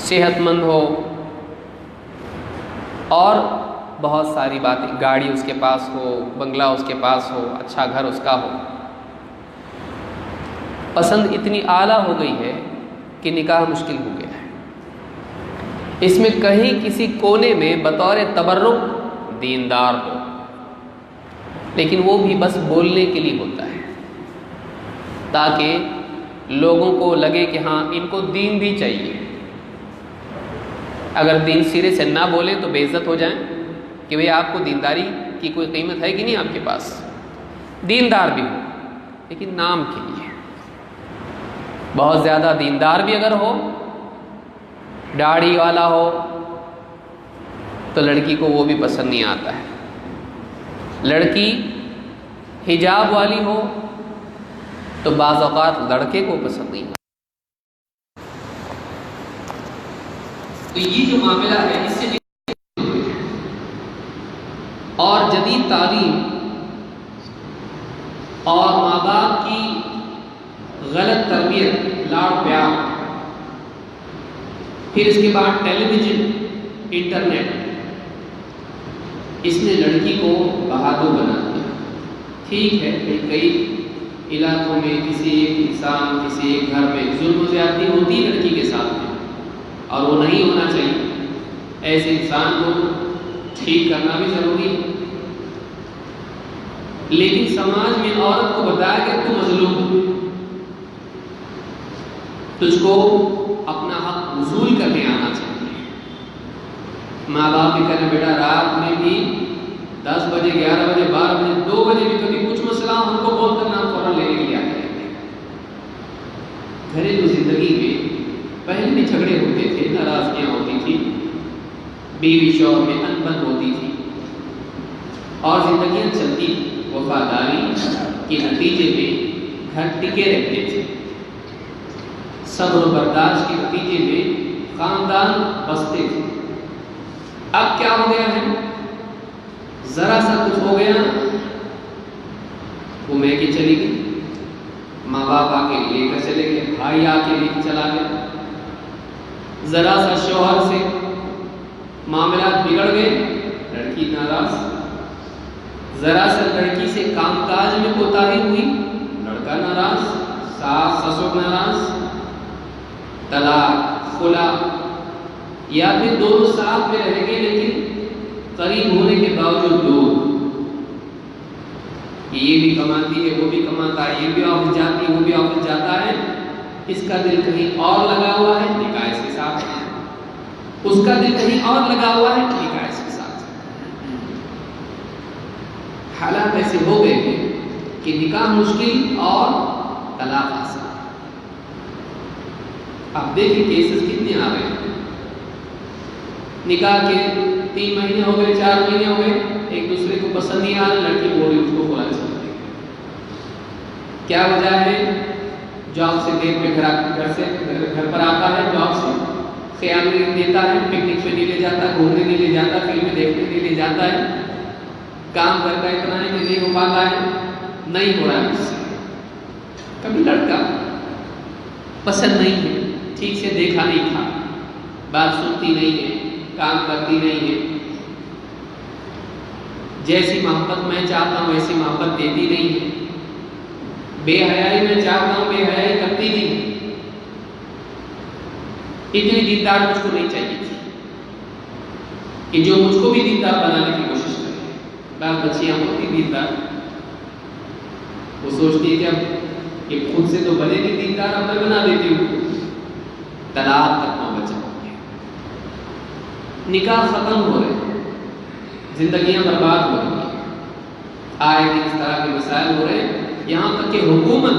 صحت مند ہو اور بہت ساری باتیں، گاڑی اس کے پاس ہو، بنگلہ اس کے پاس ہو، اچھا گھر اس کا ہو. پسند اتنی اعلیٰ ہو گئی ہے کہ نکاح مشکل ہو گیا ہے. اس میں کہیں کسی کونے میں بطور تبرک دیندار ہو، لیکن وہ بھی بس بولنے کے لیے ہوتا ہے تاکہ لوگوں کو لگے کہ ہاں ان کو دین بھی چاہیے. اگر دین سرے سے نہ بولے تو بے عزت ہو جائیں کہ بھئی آپ کو دینداری کی کوئی قیمت ہے کہ نہیں آپ کے پاس. دیندار بھی ہو لیکن نام کے لیے. بہت زیادہ دیندار بھی اگر ہو، داڑھی والا ہو، تو لڑکی کو وہ بھی پسند نہیں آتا ہے. لڑکی حجاب والی ہو تو بعض اوقات لڑکے کو پسند نہیں آتا. تو یہ جو معاملہ ہے اس سے اور جدید تعلیم اور ماں باپ کی غلط تربیت، لاڑ پیار، پھر اس کے بعد ٹیلی ویژن، انٹرنیٹ، اس نے لڑکی کو بہادر بنا دیا. ٹھیک ہے کہ کئی علاقوں میں کسی ایک انسان، کسی ایک گھر میں ظلم و زیادتی ہوتی ہے لڑکی کے ساتھ میں، اور وہ نہیں ہونا چاہیے. ایسے انسان کو ٹھیک کرنا بھی ضروری ہے. لیکن سماج میں عورت کو بتایا کہ تو مظلوم، تجھ کو اپنا حق وصول کرنے آنا چاہیے. ماں باپ بھی کہنے بیٹا رات میں بھی 10 بجے، 11 بجے، 12 بجے، 2 بجے بھی کبھی کچھ مسئلہ ہم کو بول کر نام فوراً لینے کے لیے آتے ہیں. گھریلو زندگی میں پہلے بھی جھگڑے ہوتے تھے، ناراضگیاں ہوتی تھی، بیوی شوہر میں انبن ہوتی تھی اور زندگیاں چلتی تھی. وفاداری کے نتیجے میں گھر ٹکے رہتے تھے. صبر و برداشت کے نتیجے میں خاندان بستے تھے. اب کیا ہو گیا ہے؟ ذرا سا کچھ ہو گیا، وہ میگی چلی گئی، ماں باپ آ کے لے کر چلے گئے، بھائی آ کے لے کے چلا گیا. ذرا سا شوہر سے معاملات بگڑ گئے، لڑکی ناراض. ذرا سا لڑکی سے کام کاج میں کوتاہی ہوئی، لڑکا ناراض، ساس سسر ناراض، طلاق، خلا، یا پھر دونوں ساتھ میں رہیں گے لیکن قریب ہونے کے باوجود دور. یہ بھی کماتی ہے، وہ بھی کماتا ہے، یہ بھی آفس جاتی ہے، وہ بھی آفس جاتا ہے. اس کا دل کہیں اور لگا ہوا ہے، نکاح اس کے ساتھ. اس کا دل کہیں اور لگا ہوا ہے، نکاح اس کے ساتھ. حالات ایسے ہو گئے ہیں کہ نکاح مشکل اور طلاق آسان. آپ دیکھیں کیسز کتنے آ رہے ہیں. نکاح کے 3 مہینے ہو گئے، 4 مہینے ہو گئے، ایک دوسرے کو پسند نہیں آ رہا، لڑکی بول رہی اس کو فلاں چاہتے ہیں. کیا وجہ ہے؟ جاب سے دیر پہ گھر پر آتا ہے، جاب سے خیال نہیں دیتا ہے، پکنک پہ نہیں لے جاتا، گھومنے نہیں لے جاتا، فلمیں دیکھنے نہیں لے جاتا ہے. کام کرتا اتنا ہے کہ نہیں ہو پاتا ہے، نہیں ہو رہا ہے مجھ سے. کبھی لڑکا پسند نہیں ہے، ٹھیک سے دیکھا نہیں تھا، بات سنتی نہیں ہے، کام کرتی نہیں ہے، جیسی محبت میں چاہتا ہوں ویسی محبت دیتی نہیں ہے، بے حیائی میں چاہتا ہوں بے حیائی کرتی نہیں ہے. اتنی دیندار مجھ کو نہیں چاہیے تھی کہ جو مجھ کو بھی دیندار بنانے کی کوشش کرے. بعض بچیاں ہوتی دیندار، وہ سوچتی ہے کہ اب کہ خود سے تو بنے گی دیندار، اب میں بنا دیتی ہوں. طلاق تک نہ بچا. نکاح ختم ہو رہے، زندگیاں برباد ہو رہی ہیں. آئے دن اس طرح کے مسائل ہو رہے ہیں، یہاں تک کہ حکومت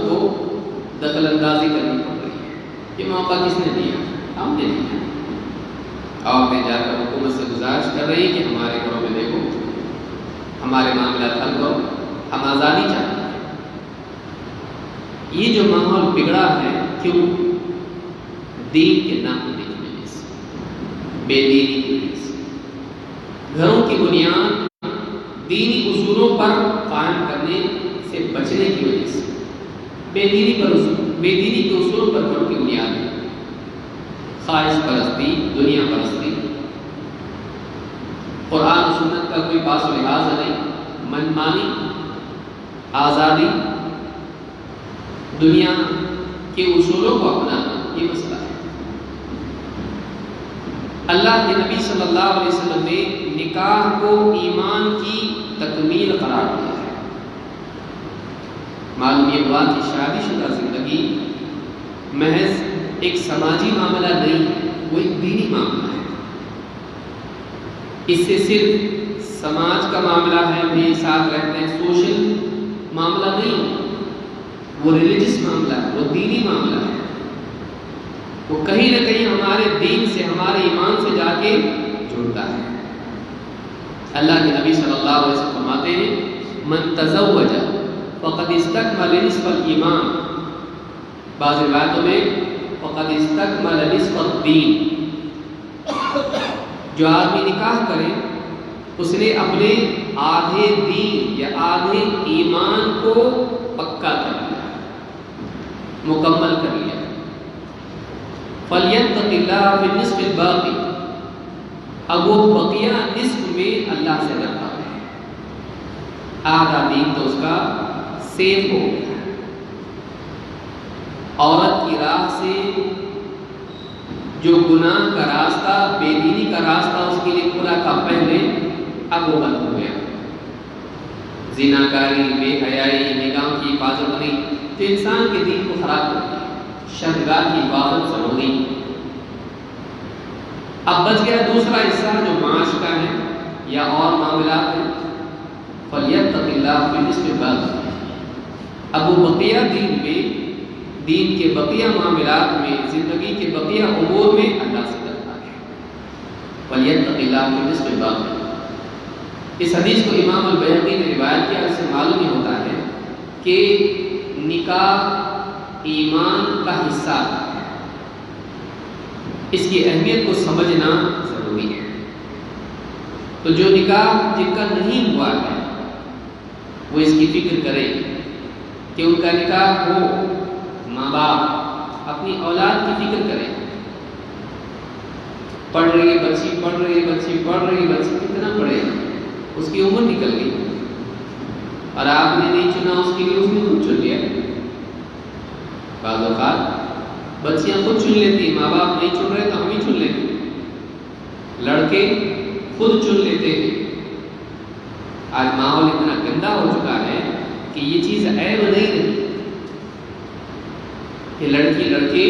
کو دخل اندازی کرنی پڑ رہی ہے. یہ موقع کس نے دیا؟ ہم نے دیا. اور میں جا کر حکومت سے گزارش کر رہی ہے کہ ہمارے گھروں میں دیکھو، ہمارے معاملات حل کرو، ہم آزادی چاہتے ہیں. یہ جو ماحول بگڑا ہے، کیوں؟ دین کے نہ ہونے کی وجہ سے، بے دینی کی وجہ سے. گھروں کی بنیاد دینی اصولوں پر قائم کرنے سے بچنے کی وجہ سے بے دینی کے اصولوں پر گھروں کی بنیاد خواہش پرستی، دنیا پرستی، قرآن و سنت کا کوئی پاس و لحاظ نہیں، منمانی، آزادی، دنیا کے اصولوں کو اپنانا، یہ مسئلہ ہے۔ اللہ کے نبی صلی اللہ علیہ وسلم نے نکاح کو ایمان کی تکمیل قرار دیا ہے۔ معلوم یہ ہوا کہ شادی شدہ زندگی محض ایک سماجی معاملہ نہیں ہے، وہ ایک دینی معاملہ ہے۔ اس سے صرف سماج کا معاملہ ہے، ہم ایک ساتھ رہتے ہیں، سوشل معاملہ نہیں، وہ ریلیجس معاملہ ہے، وہ دینی معاملہ ہے، وہ کہیں نہ کہیں ہمارے دین سے، ہمارے ایمان سے جا کے جڑتا ہے۔ اللہ کے نبی صلی اللہ علیہ وسلم فرماتے ہیں من تزوج فقد استکمل نصف الایمان، بعض روایتوں میں فقد استکمل نصف الدین، جو آدمی نکاح کرے اس نے اپنے آدھے دین یا آدھے ایمان کو پکا کر لیا، مکمل کر لیا۔ فَلْيَتَّقِ اللَّهَ فِي النِّصْفِ الْبَاقِي، اب وہ بقیہ نصف میں اللہ سے ڈرتا ہے، آدھا دین تو اس کا سیف ہو گیا۔ عورت کی راہ سے جو گناہ کا راستہ، بے دینی کا راستہ اس کے لیے کھلا تھا پہلے، اب وہ بند ہو گیا۔ زناکاری، بے حیائی، نگاہ کی حفاظت نہیں، تو انسان کے دین کو خراب کرتی ہے۔ شرمگاہ کی حفاظت ضروری۔ اب بچ گیا دوسرا حصہ جو معاش کا ہے یا اور معاملات ہیں، فَلْيَتَّقِ اللَّهَ فِي النِّصْفِ الْبَاقِي، اب وہ بقیہ دین میں، دین کے بقیہ معاملات میں، زندگی کے بقیہ امور میں اللہ سے ڈرتا ہے۔ فَلْيَتَّقِ اللَّهَ فِي النِّصْفِ الْبَاقِي، اس حدیث کو امام البیہقی نے روایت کیا، اس سے معلوم ہی ہوتا ہے کہ نکاح ایمان کا حصہ ہے، اس کی اہمیت کو سمجھنا ضروری ہے۔ تو جو نکاح جن کا نہیں ہوا ہے وہ اس کی فکر کرے کہ ان کا نکاح ہو، ماں باپ اپنی اولاد کی فکر کریں۔ پڑھ رہی ہے بچی، پڑھ رہی ہے بچی، پڑھ رہی ہے بچی، کتنا پڑھے، اس کی عمر نکل گئی اور آپ نے نہیں چنا اس کے لیے، اس نے خود چن لیا۔ بعض اوقات بچیاں خود چن لیتی ہیں، ماں باپ نہیں چن رہے تو ہم ہی چن لیں گے۔ لڑکے خود چن لیتے ہیں۔ آج ماحول اتنا گندا ہو چکا ہے کہ یہ چیز عیب نہیں رہی کہ لڑکی لڑکے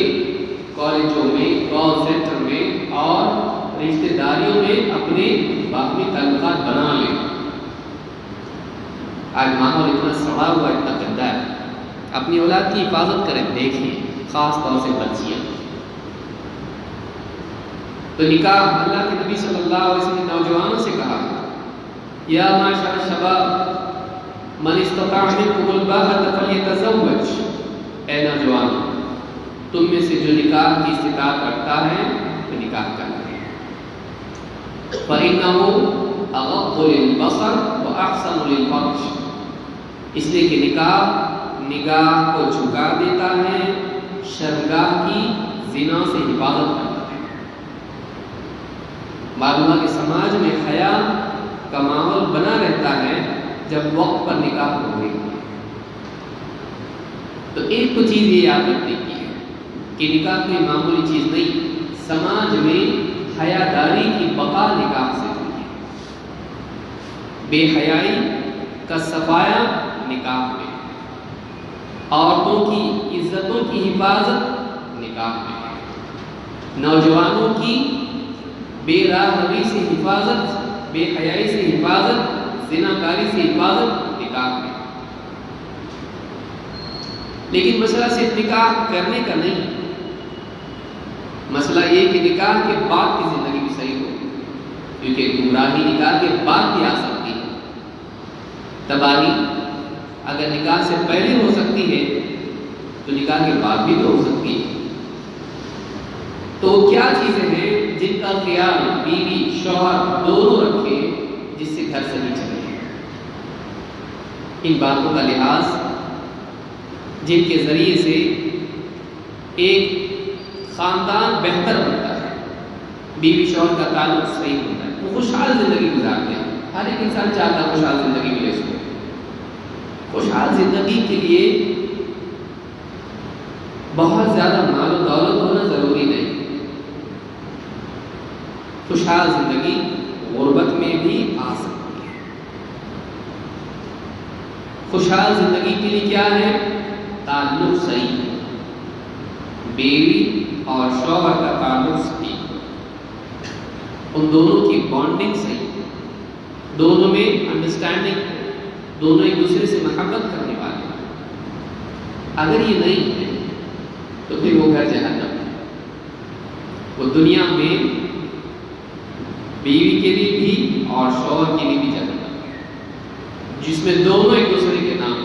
کالجوں میں، کال سینٹر میں اور رشتہ داریوں میں اپنے باہمی تعلقات بنا لیں۔ آج ماحول اتنا سڑا ہوا، اتنا گندا ہے۔ اپنی اولاد کی حفاظت کریں، دیکھیں، خاص طور سے بچیاں۔ تو نکاح اللہ کے نبی صلی اللہ علیہ وسلم نے نوجوانوں سے کہا یا معاشر الشباب من استطاع منکم الباءۃ فلیتزوج، اے نوجوانوں تم میں سے جو نکاح کی استطاعت رکھتا ہے وہ نکاح کر لے، فإنه اغض للبصر واحسن للفرج، اس لیے کہ نگاہ کو جھکا دیتا ہے، شرمگاہ کی زنا سے حفاظت کرتا ہے۔ معلوم ہے کہ سماج میں حیا کا ماحول بنا رہتا ہے جب وقت پر نکاح ہو گئی۔ تو ایک تو چیز یہ یاد رکھنے کی ہے کہ نکاح کوئی معمولی چیز نہیں، سماج میں حیا داری کی بقا نکاح سے ہوئی ہے۔ بے حیائی کا صفایا نکاح میں، عورتوں کی عزتوں کی حفاظت نکاح میں، نوجوانوں کی بے راہ روی سے حفاظت، بے حیائی سے حفاظت، زناکاری سے حفاظت نکاح میں۔ لیکن مسئلہ صرف نکاح کرنے کا نہیں، مسئلہ یہ کہ نکاح کے بعد کی زندگی بھی صحیح ہو، کیونکہ گمراہی نکاح کے بعد بھی آ سکتی ہے، تباہی اگر نکاح سے پہلے ہو سکتی ہے تو نکاح کے بعد بھی تو ہو سکتی ہے۔ تو کیا چیزیں ہیں جن کا خیال بیوی شوہر دونوں رکھے جس سے گھر سے نہیں چلے، ان باتوں کا لحاظ جن کے ذریعے سے ایک خاندان بہتر بنتا ہے۔ بیوی شوہر کا تعلق صحیح ہوتا ہے، وہ خوشحال زندگی گزارتے ہیں. ہر ایک انسان چاہتا ہے خوشحال زندگی ملے اس کو. خوشحال زندگی کے لیے بہت زیادہ مال و دولت ہونا ضروری نہیں. خوشحال زندگی غربت میں بھی آ سکتی ہے. خوشحال زندگی کے لیے کیا ہے؟ تعلق صحیح، بیوی اور شوہر کا تعلق صحیح، ان دونوں کی بانڈنگ صحیح، دونوں میں انڈرسٹینڈنگ، دونوں ایک دوسرے سے محبت کرنے والے. اگر یہ نہیں ہے تو پھر وہ گھر جہنم ہے. وہ دنیا میں بیوی کے لیے بھی اور شوہر کے لیے بھی جہنم ہے، جس میں دونوں ایک دوسرے کے نام،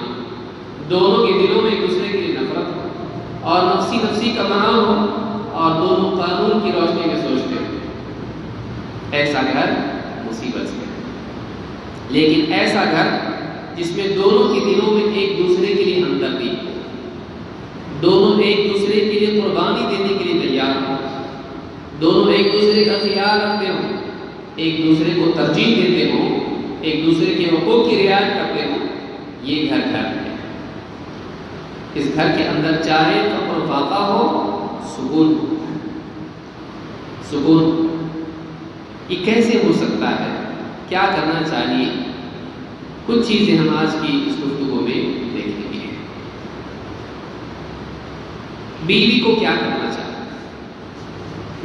دونوں کے دلوں میں ایک دوسرے کے لیے نفرت ہو اور نفسی نفسی کا ماحول ہو اور دونوں قانون کی روشنی میں سوچتے ہو. ایسا گھر مصیبت سے. لیکن ایسا گھر جس میں دونوں کے دلوں میں ایک دوسرے کے لیے ہمدردی، دونوں ایک دوسرے کے لیے قربانی دینے کے لیے تیار ہوں، دونوں ایک دوسرے کا خیال رکھتے ہوں، ایک دوسرے کو ترجیح دیتے ہوں، ایک دوسرے کے حقوق کی رعایت کرتے ہوں، یہ گھر گھر ہے. اس گھر کے اندر چاہے فقر و فاقہ ہو، سکون سکون. یہ کیسے ہو سکتا ہے؟ کیا کرنا چاہیے؟ کچھ چیزیں ہم آج کی اس گفتگو میں دیکھیں گے. بیوی کو کیا کرنا چاہیے؟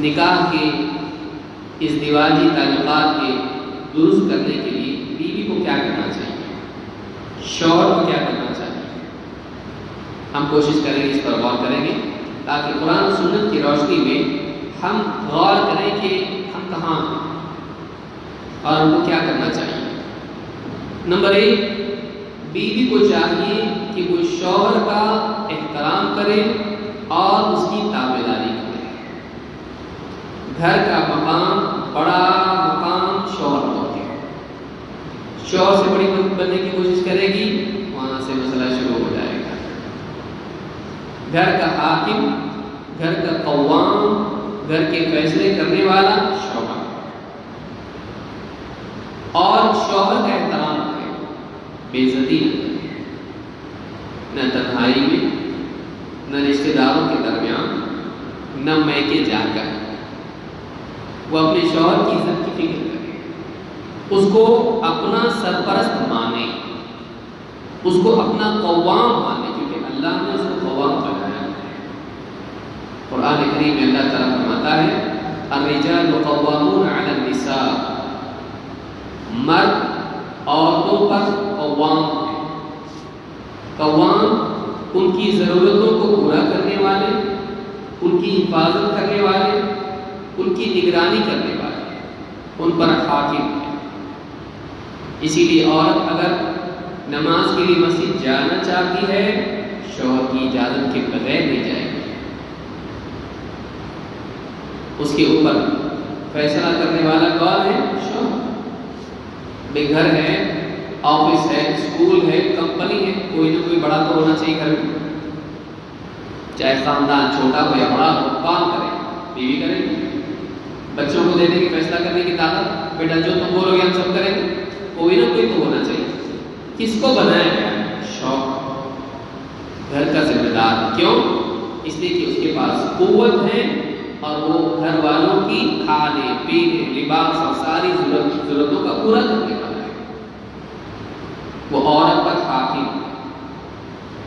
نکاح کے ازدواجی تعلقات کے درست کرنے کے لیے بیوی کو کیا کرنا چاہیے؟ شوہر کو کیا کرنا چاہیے؟ ہم کوشش کریں گے، اس پر غور کریں گے تاکہ قرآن و سنت کی روشنی میں ہم غور کریں کہ ہم کہاں ہیں اور ہم کو کیا کرنا چاہیے. نمبر 1، بیوی کو چاہیے کہ وہ شوہر کا احترام کرے اور اس کی تابعداری کرے. گھر کا مقام، بڑا مقام شوہر کو ہے. شوہر سے بڑی بننے کی کوشش کرے گی، وہاں سے مسئلہ شروع ہو جائے گا. گھر کا حاکم، گھر کا قوام، گھر کے فیصلے کرنے والا شوہر. اور شوہر کا احترام کرے، بے عزتی نہ کرے، نہ تنہائی میں، نہ رشتہ داروں کے درمیان، نہ میکے جا کر. وہ اپنے شوہر کی عزت کی فکر کرے، اس کو اپنا سرپرست مانے، اس کو اپنا قوام مانے، کیونکہ اللہ نے اس کو قوام بنایا ہے. قرآن کریم میں اللہ تعالیٰ فرماتا ہے الرجال قوامون علی النساء، مرد عورتوں پر قوام ہے. قوام ان کی ضرورتوں کو پورا کرنے والے، ان کی حفاظت کرنے والے، ان کی نگرانی کرنے والے، ان پر حاکم ہے. اسی لیے عورت اگر نماز کے لیے مسجد جانا چاہتی ہے، شوہر کی اجازت کے بغیر نہیں جائے گی. اس کے اوپر فیصلہ کرنے والا کون ہے؟ شوہر. بے گھر ہے، آفس ہے، اسکول ہے، کمپنی ہے، کوئی نہ کوئی بڑا تو ہونا چاہیے گھر میں. چاہے خاندان چھوٹا ہو یا بڑا ہو، کام کرے، بیوی کرے گی. بچوں کو دینے کی فیصلہ کرنے کی طاقت، بیٹا جو تم بولو گے ہم سب کریں گے. کوئی نہ کوئی تو ہونا چاہیے. کس کو بنایا گیا؟ شوہر، گھر کا ذمہ دار. کیوں؟ اس لیے کہ اس کے پاس قوت ہے اور وہ گھر والوں کی کھانے پینے لباس اور ساری ضرورتوں کا پورا کرنے والا ہے. وہ عورت پر حاکم ہے.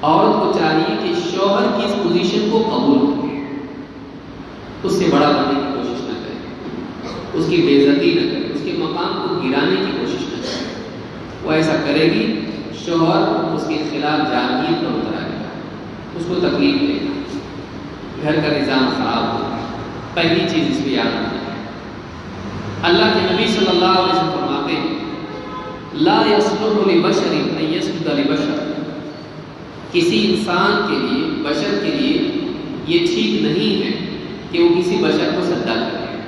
عورت کو چاہیے کہ شوہر کی اس پوزیشن کو قبول کرے، اس سے بڑا بننے کی کوشش نہ کرے، اس کی بے عزتی نہ کرے، اس کے مقام کو گرانے کی کوشش نہ کرے. وہ ایسا کرے گی، شوہر اس کے خلاف جارحیت پر اتر آئے گا، اس کو تکلیف دے گا، گھر کا نظام خراب ہوگا. پہلی چیز اس پہ یاد رکھنا ہے. اللہ کے نبی صلی اللہ علیہ وسلم فرماتے ہیں لا يصلح لبشر ان يسجد لبشر، کسی انسان کے لیے، بشر کے لیے یہ ٹھیک نہیں ہے کہ وہ کسی بشر کو سجدہ کرے.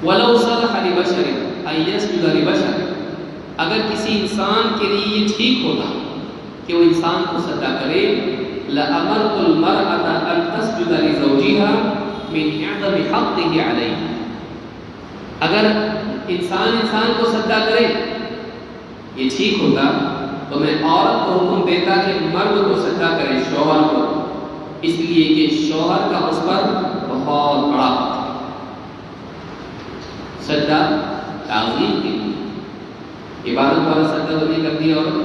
ولو صلح لبشر ان يسجد لبشر، اگر کسی انسان کے لیے یہ ٹھیک ہوتا کہ وہ انسان کو سجدہ کرے، لأمرت المرأة ان تسجد لزوجها من اعظم حقه عليها، اگر انسان کو سجدہ کرے یہ ٹھیک ہوتا تو میں عورت کو حکم دیتا کہ مرد کو سجدہ کرے، شوہر کو، اس لیے کہ شوہر کا اس پر بہت بڑا حق ہے۔ سجدہ تعظیم کے لیے، عبادت والا سجدہ تو نہیں کرتی عورت۔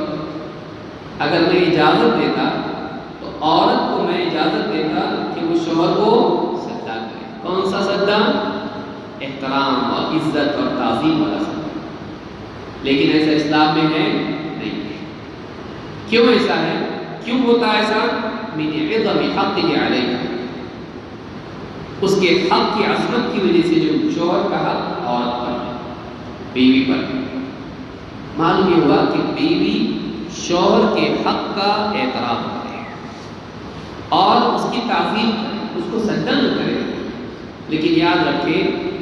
اگر میں اجازت دیتا تو عورت کو میں اجازت دیتا کہ وہ شوہر کو سجدہ کرے۔ کون سا سجدہ؟ احترام اور عزت اور تعظیم والا سجدہ۔ لیکن ایسا اسلام میں ہے نہیں ہے۔ کیوں ایسا ہے؟ کیوں ہوتا ہے ایسا؟ من عظم حقہ علیہ، اس کے حق کی عظمت کی وجہ سے جو شوہر کا حق عورت پر ہے، بیوی پر ہے۔ معلوم یہ ہوا کہ بیوی شوہر کے حق کا احترام کرے اور اس کی تعظیم کرے، اس کو سجدہ نہ کرے، لیکن یاد رکھے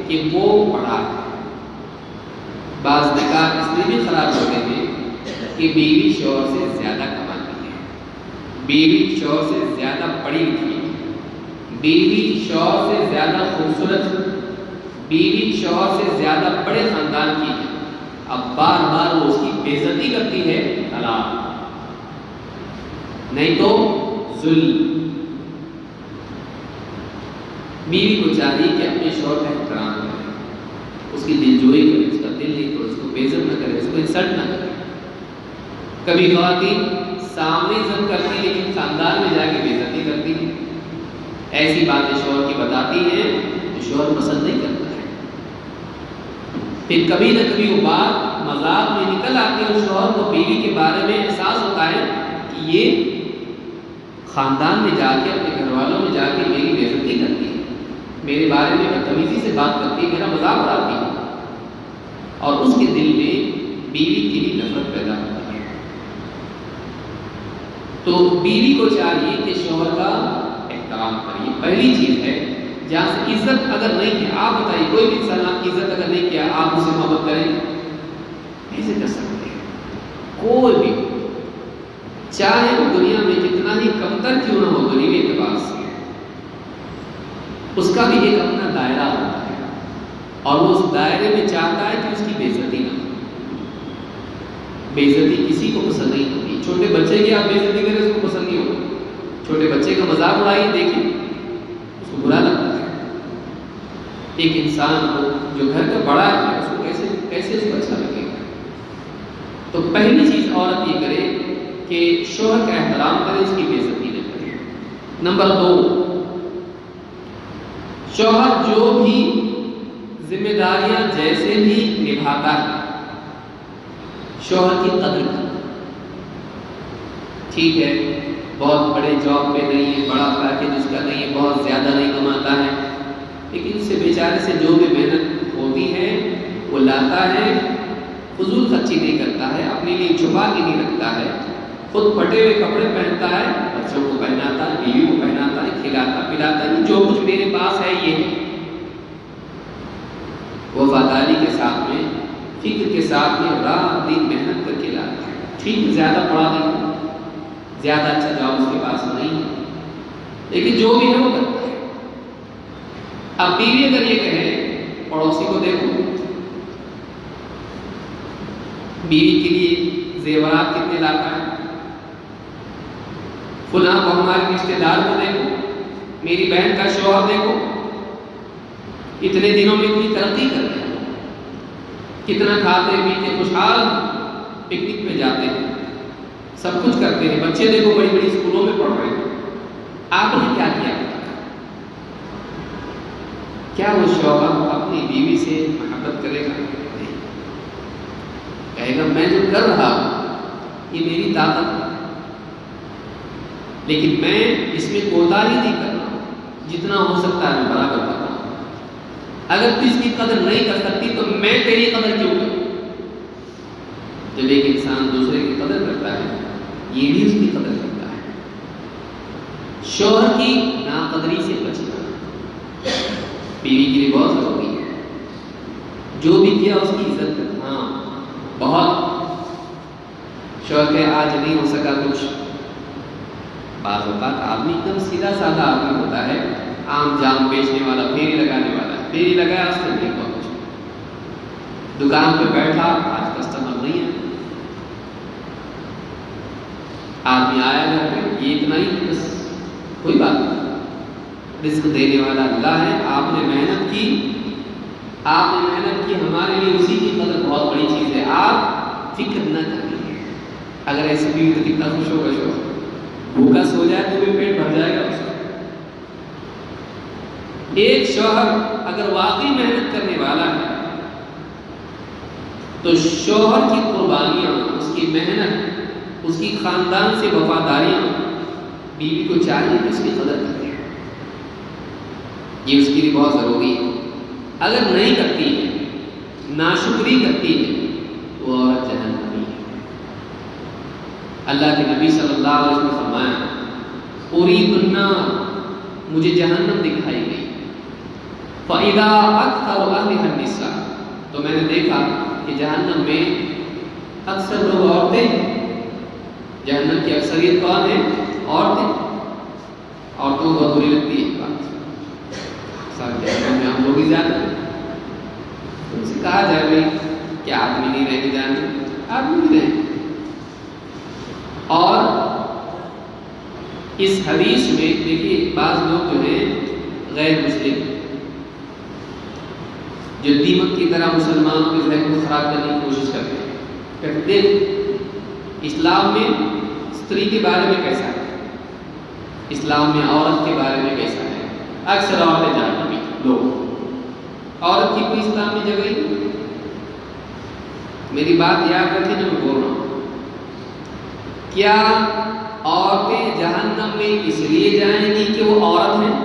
کہ وہ بڑا ہے۔ بعض نکاح اس لیے بھی خراب ہوتے ہیں کہ بیوی شوہر سے زیادہ کماتی ہے، بیوی شوہر سے زیادہ پڑھی لکھی ہے، بیوی شوہر سے زیادہ خوبصورت ہے، بیوی شوہر سے زیادہ بڑے خاندان کی ہے، اب بار بار وہ اس کی بے عزتی کرتی ہے، طلاق، نہیں تو ظلم۔ بیوی کو چاہیے کہ اپنے شوہر کا احترام کرے، اس کی دلجوئی کرے، اس کا دل نہیں توڑے، اس کو بے عزت نہ کرے، اس کو انسلٹ نہ کرے۔ کبھی خواتین سامنے عزت کرتی لیکن خاندان میں جا کے بے عزتی کرتی ہیں، ایسی باتیں شوہر کی بتاتی ہیں جو شوہر پسند نہیں کرتا ہے۔ پھر کبھی نہ کبھی وہ بات مذاق میں نکل آتی ہے اور شوہر کو بیوی کے بارے میں احساس ہوتا ہے کہ یہ خاندان میں جا کے، اپنے گھر والوں میں جا کے میری بے عزتی کرتی ہے، میرے بارے میں بدتمیزی سے بات کرتی ہے، میرا مذاق اڑاتی ہے، اور اس کے دل میں بیوی کے لیے نفرت پیدا ہوتی ہے۔ تو بیوی کو چاہیے کہ شوہر کا احترام کریے، پہلی چیز ہے۔ جہاں سے عزت اگر نہیں ہے، آپ بتائیے کوئی بھی انسان آپ کی عزت اگر نہیں کیا، آپ اسے محبت کریں کیسے کر سکتے ہیں؟ کوئی بھی، چاہے وہ دنیا میں کتنا ہی کمتر کیوں نہ ہو دنیوی اعتبار سے، اس کا بھی ایک اپنا دائرہ ہوتا ہے اور وہ اس دائرے میں چاہتا ہے کہ اس کی بے عزتی نہ ہو۔ بے عزتی کسی کو پسند نہیں ہوتی۔ چھوٹے بچے کی آپ بے عزتی کریں اس کو پسند نہیں ہوتی، چھوٹے بچے کا مذاق اڑائیے، دیکھیں اس کو برا لگتا ہے۔ ایک انسان کو جو گھر کا بڑا ہے اس کو کیسے اس کو اچھا لگے گا؟ تو پہلی چیز عورت یہ کرے کہ شوہر کا احترام کرے، اس کی بے عزتی نہ کرے۔ نمبر 2، شوہر جو بھی ذمہ داریاں جیسے بھی نبھاتا ہے، شوہر کی قدر کرے۔ ٹھیک ہے، بہت بڑے جاب پہ نہیں ہے، بڑا پیکیج اس کا نہیں ہے، بہت زیادہ نہیں کماتا ہے، لیکن اس سے بیچارے سے جو بھی محنت ہوتی ہے وہ لاتا ہے، فضول خرچی نہیں کرتا ہے، اپنے لیے چھپا کے نہیں رکھتا ہے، خود پھٹے ہوئے کپڑے پہنتا ہے، بچوں کو پہناتا ہے، بیوی کو پہناتا ہے، کھلاتا پلاتا ہے، جو کچھ میرے پاس ہے یہ ہے۔ وفاداری کے ساتھ میں، فکر کے ساتھ میں رات دن محنت کر کے لاتا ہے۔ ٹھیک، زیادہ پڑھا نہیں، زیادہ اچھا جاب اس کے پاس نہیں ہے، لیکن جو بھی ہے وہ کرتا ہے۔ اب بیوی اگر یہ کہے، پڑوسی کو دیکھو، بیوی کے لیے زیورات کتنے لاتا ہے، فلاں کو ہمارے رشتے دار کو دیکھو، میری بہن کا شوہر دیکھو، اتنے دنوں میں اتنی ترقی کر رہے ہیں، کتنا کھاتے پیتے خوشحال پکنک پہ جاتے ہیں، سب کچھ کرتے ہیں، بچے دیکھو بڑی بڑی اسکولوں میں پڑھ رہے ہیں، آپ نے کیا کیا؟ کیا وہ شوہر اپنی بیوی سے محبت کرے گا؟ نہیں، کہے گا میں جو کر رہا ہوں یہ میری طاقت ہے، لیکن میں اس میں کوتاہی نہیں کر رہا ہوں، جتنا ہو سکتا ہے میں برابر کر رہا ہوں۔ اگر تو اس کی قدر نہیں کر سکتی تو میں تیری قدر کیوں کروں؟ جب ایک انسان دوسرے کی قدر کرتا ہے، یہ بھی اس کی قدر کرتا ہے۔ شوہر کی ناقدری سے بچنا بیوی کے لیے بہت ضروری ہے۔ جو بھی کیا اس کی عزت کرنا۔ ہاں، بہت شوہر کہ آج نہیں ہو سکا کچھ، بعض اوقات آدمی ایک دم سیدھا سادہ آدمی ہوتا ہے، عام جام بیچنے والا، پھیری لگانے والا، پھیری لگایا اس نے نہیں کچھ، دکان پہ بیٹھا، آج کسٹمر نہیں ہے، آدمی آیا گھر پہ، یہ اتنا ہی بس، کوئی بات نہیں، رزق دینے والا اللہ ہے، آپ نے محنت کی، آپ نے محنت کی، ہمارے لیے اسی کی قدر بہت بڑی چیز ہے، آپ فکر نہ کریں۔ اگر ایسی بھی تو کتنا خوش ہوگا شوہر، بھوکا سو جائے تو بھی پیٹ بھر جائے گا اس کا۔ ایک شوہر اگر واقعی محنت کرنے والا ہے تو شوہر کی قربانیاں، اس کی محنت، اس کی خاندان سے وفاداریاں بیوی کو چاہیے کہ اس کی قدر کرے، یہ اس کے لیے بہت ضروری ہے۔ اگر نہیں کرتی ہے، ناشکری کرتی ہے، وہ عورت جہنمی ہے۔ اللہ کے نبی صلی اللہ علیہ وسلم نے فرمایا اُرِیدُ النَّارَ، مجھے جہنم دکھائی گئی، فَإِذَا أَكْثَرُ أَهْلِهَا النِّسَاءُ، تو میں نے دیکھا کہ جہنم میں اکثر لوگ عورتیں ہیں۔ جہنم کی اکثریت کون ہے؟ عورتیں۔ عورتوں کو بہت بری لگتی ہے بات، سارے جہنم میں ہم لوگ ہی زیادہ ہیں۔ ان سے کہا جائے بھائی کہ آدمی نہیں رہنے جانے، آدمی نہیں رہنے۔ اور اس حدیث میں دیکھیے بعض لوگ جو ہیں غیر مسلم، جو دیمک کی طرح مسلمانوں کے ذہن کو خراب کرنے کی کوشش کرتے ہیں، کہتے ہیں اسلام میں استری کے بارے میں کیسا ہے، اسلام میں عورت کے بارے میں کیسا ہے۔ اکثر عورتیں جانتی لوگ، عورت کی کوئی اسلام میں جگہ ہی نہیں۔ میری بات یاد رکھیں جو میں بول رہا ہوں، کیا عورتیں جہنم میں اس لیے جائیں گی کہ وہ عورت ہیں،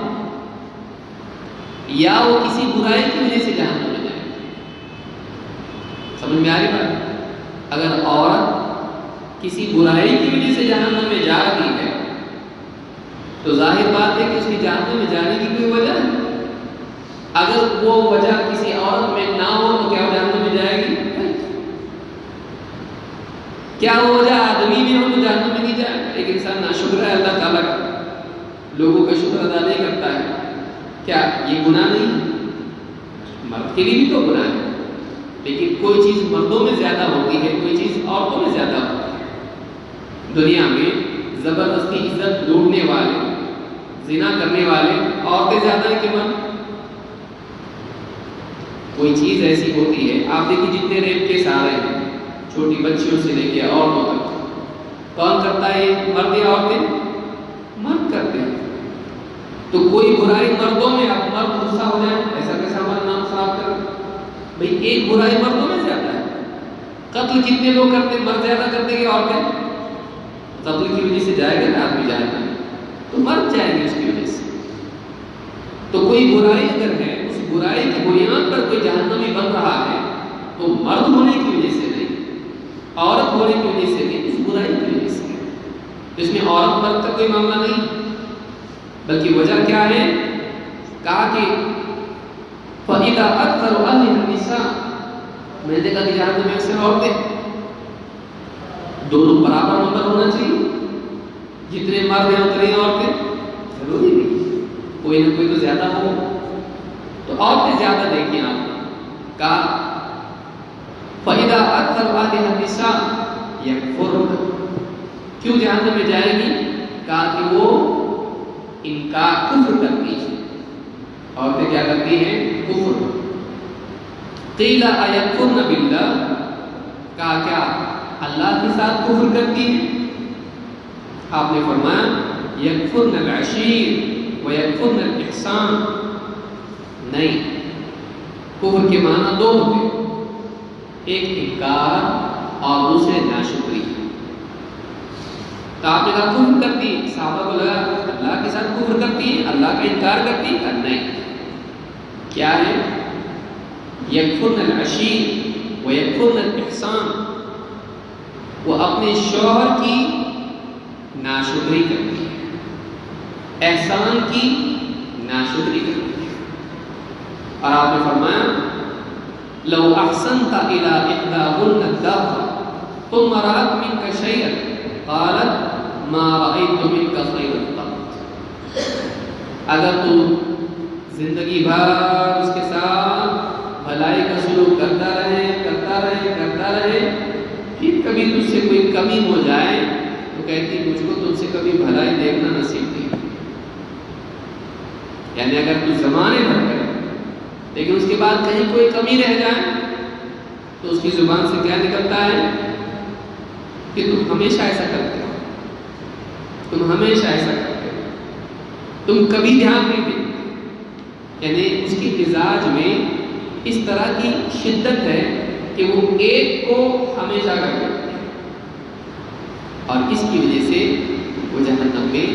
یا وہ کسی برائی کی وجہ سے جہنم میں جائیں گی؟ سمجھ میں آ رہی بات؟ اگر عورت کسی برائی کی وجہ سے جہنم میں جا رہی ہے تو ظاہر بات ہے کہ اس کی جہنم میں جانے کی کوئی وجہ ہے۔ اگر وہ وجہ کسی عورت میں نہ ہو تو کیا وہ جہنم میں جائے گی؟ کیا وہ وجہ آدمی میں ہو تو جہنم میں نہیں جائے گا؟ ایک انسان ناشکر ہے اللہ تعالیٰ کا، لوگوں کا شکر ادا نہیں کرتا ہے، کیا یہ گناہ نہیں؟ مرد کے لیے بھی تو گناہ ہے، لیکن کوئی چیز مردوں میں زیادہ ہوتی ہے، کوئی چیز عورتوں میں زیادہ ہوتی ہے۔ دنیا میں زبردستی عزت لوٹنے والے، زنا کرنے والے عورتیں زیادہ ہیں کہ مرد؟ کوئی چیز ایسی ہوتی ہے، آپ دیکھیں جتنے ریپ کیس آ رہے ہیں، چھوٹی بچیوں سے لے کے عورتوں تک، کون کرتا ہے یہ؟ مرد یا عورتیں؟ مرد کرتے ہیں۔ تو کوئی برائی مردوں میں، اب مرد غصہ ہو جائے ایسا کیسا ہمارا نام خراب کر؟ بھئی ایک برائی مردوں میں زیادہ ہے۔ قتل کتنے لوگ کرتے ہیں؟ مرد زیادہ کرتے کہ عورتیں؟ قتل کی وجہ سے جائے گا نا آدمی جہنم، تو مرد جائیں گے اس کی وجہ سے۔ تو کوئی برائی اگر ہے، اس برائی کی بنیاد پر کوئی جہنمی بن رہا ہے تو مرد ہونے کی وجہ سے نہیں، عورت ہونے کی وجہ سے نہیں، اس برائی کی وجہ سے۔ اس میں عورت مرد کا کوئی معاملہ نہیں، بلکہ وجہ کیا ہے؟ کہا کہ فَإِذَا أَكْثَرُ أَهْلِهَا النِّسَاءُ، میں نے دیکھا کہ جہنم میں اکثر عورتیں، دونوں برابر نمبر ہونا چاہیے، جتنے مرد ہیں اتنی عورتیں ضروری نہیں، کوئی نہ کوئی تو زیادہ ہو، تو عورتیں زیادہ دیکھیں آپ نے کہا فَإِذَا أَكْثَرُ أَهْلِهَا النِّسَاءُ يَكْفُرْنَ، کیوں جہنم میں جائے گی؟ کہا کہ وہ انکار، کفر کرتی ہیں۔ عورتیں کیا کرتی ہیں؟ کفر۔ قِيلَ أَيَكْفُرْنَ بِاللَّهِ، کہا کیا اللہ کے ساتھ کفر کرتی ہیں؟ آپ نے فرمایا یکفرن العشیر ویکفرن الاحسان، نہیں، کفر کے معنی دو ہوتے ہیں، ایک انکار اور دوسرے ناشکری۔ تو آپ نے کہا کفر کرتی ہے، صحابہ کو لگا اللہ کے ساتھ کفر کرتی ہے، اللہ کا انکار کرتی ہے، نہیں، کیا ہے؟ یکفرن العشیر ویکفرن الاحسان، وہ اپنے شوہر کی ناشکری کرتی ہے، احسان کی ناشکری کرتی ہے۔ اور آپ نے فرمایا لو احسنت الى احداهن الدهر ثم رأت منك شيئا قالت ما رأيت منك خيرا قط، اگر تو زندگی بھر اس کے ساتھ بھلائی کا سلوک کرتا رہے کبھی تجھ سے کوئی کمی ہو جائے تو کہتی مجھ کو تم سے کبھی بھلائی دیکھنا نصیب نہیں. یعنی اگر تو زمانے بھر کرے لیکن اس کے بعد کہیں کوئی کمی رہ جائے تو اس کی زبان سے کیا نکلتا ہے کہ تم ہمیشہ ایسا کرتے ہو، تم ہمیشہ ایسا کرتے ہو، تم کبھی دھیان نہیں دیتے. یعنی اس کی مزاج میں اس طرح کی شدت ہے کہ وہ ایک کو ہمیشہ کرتے ہیں اور اس کی وجہ سے وہ جہنم میں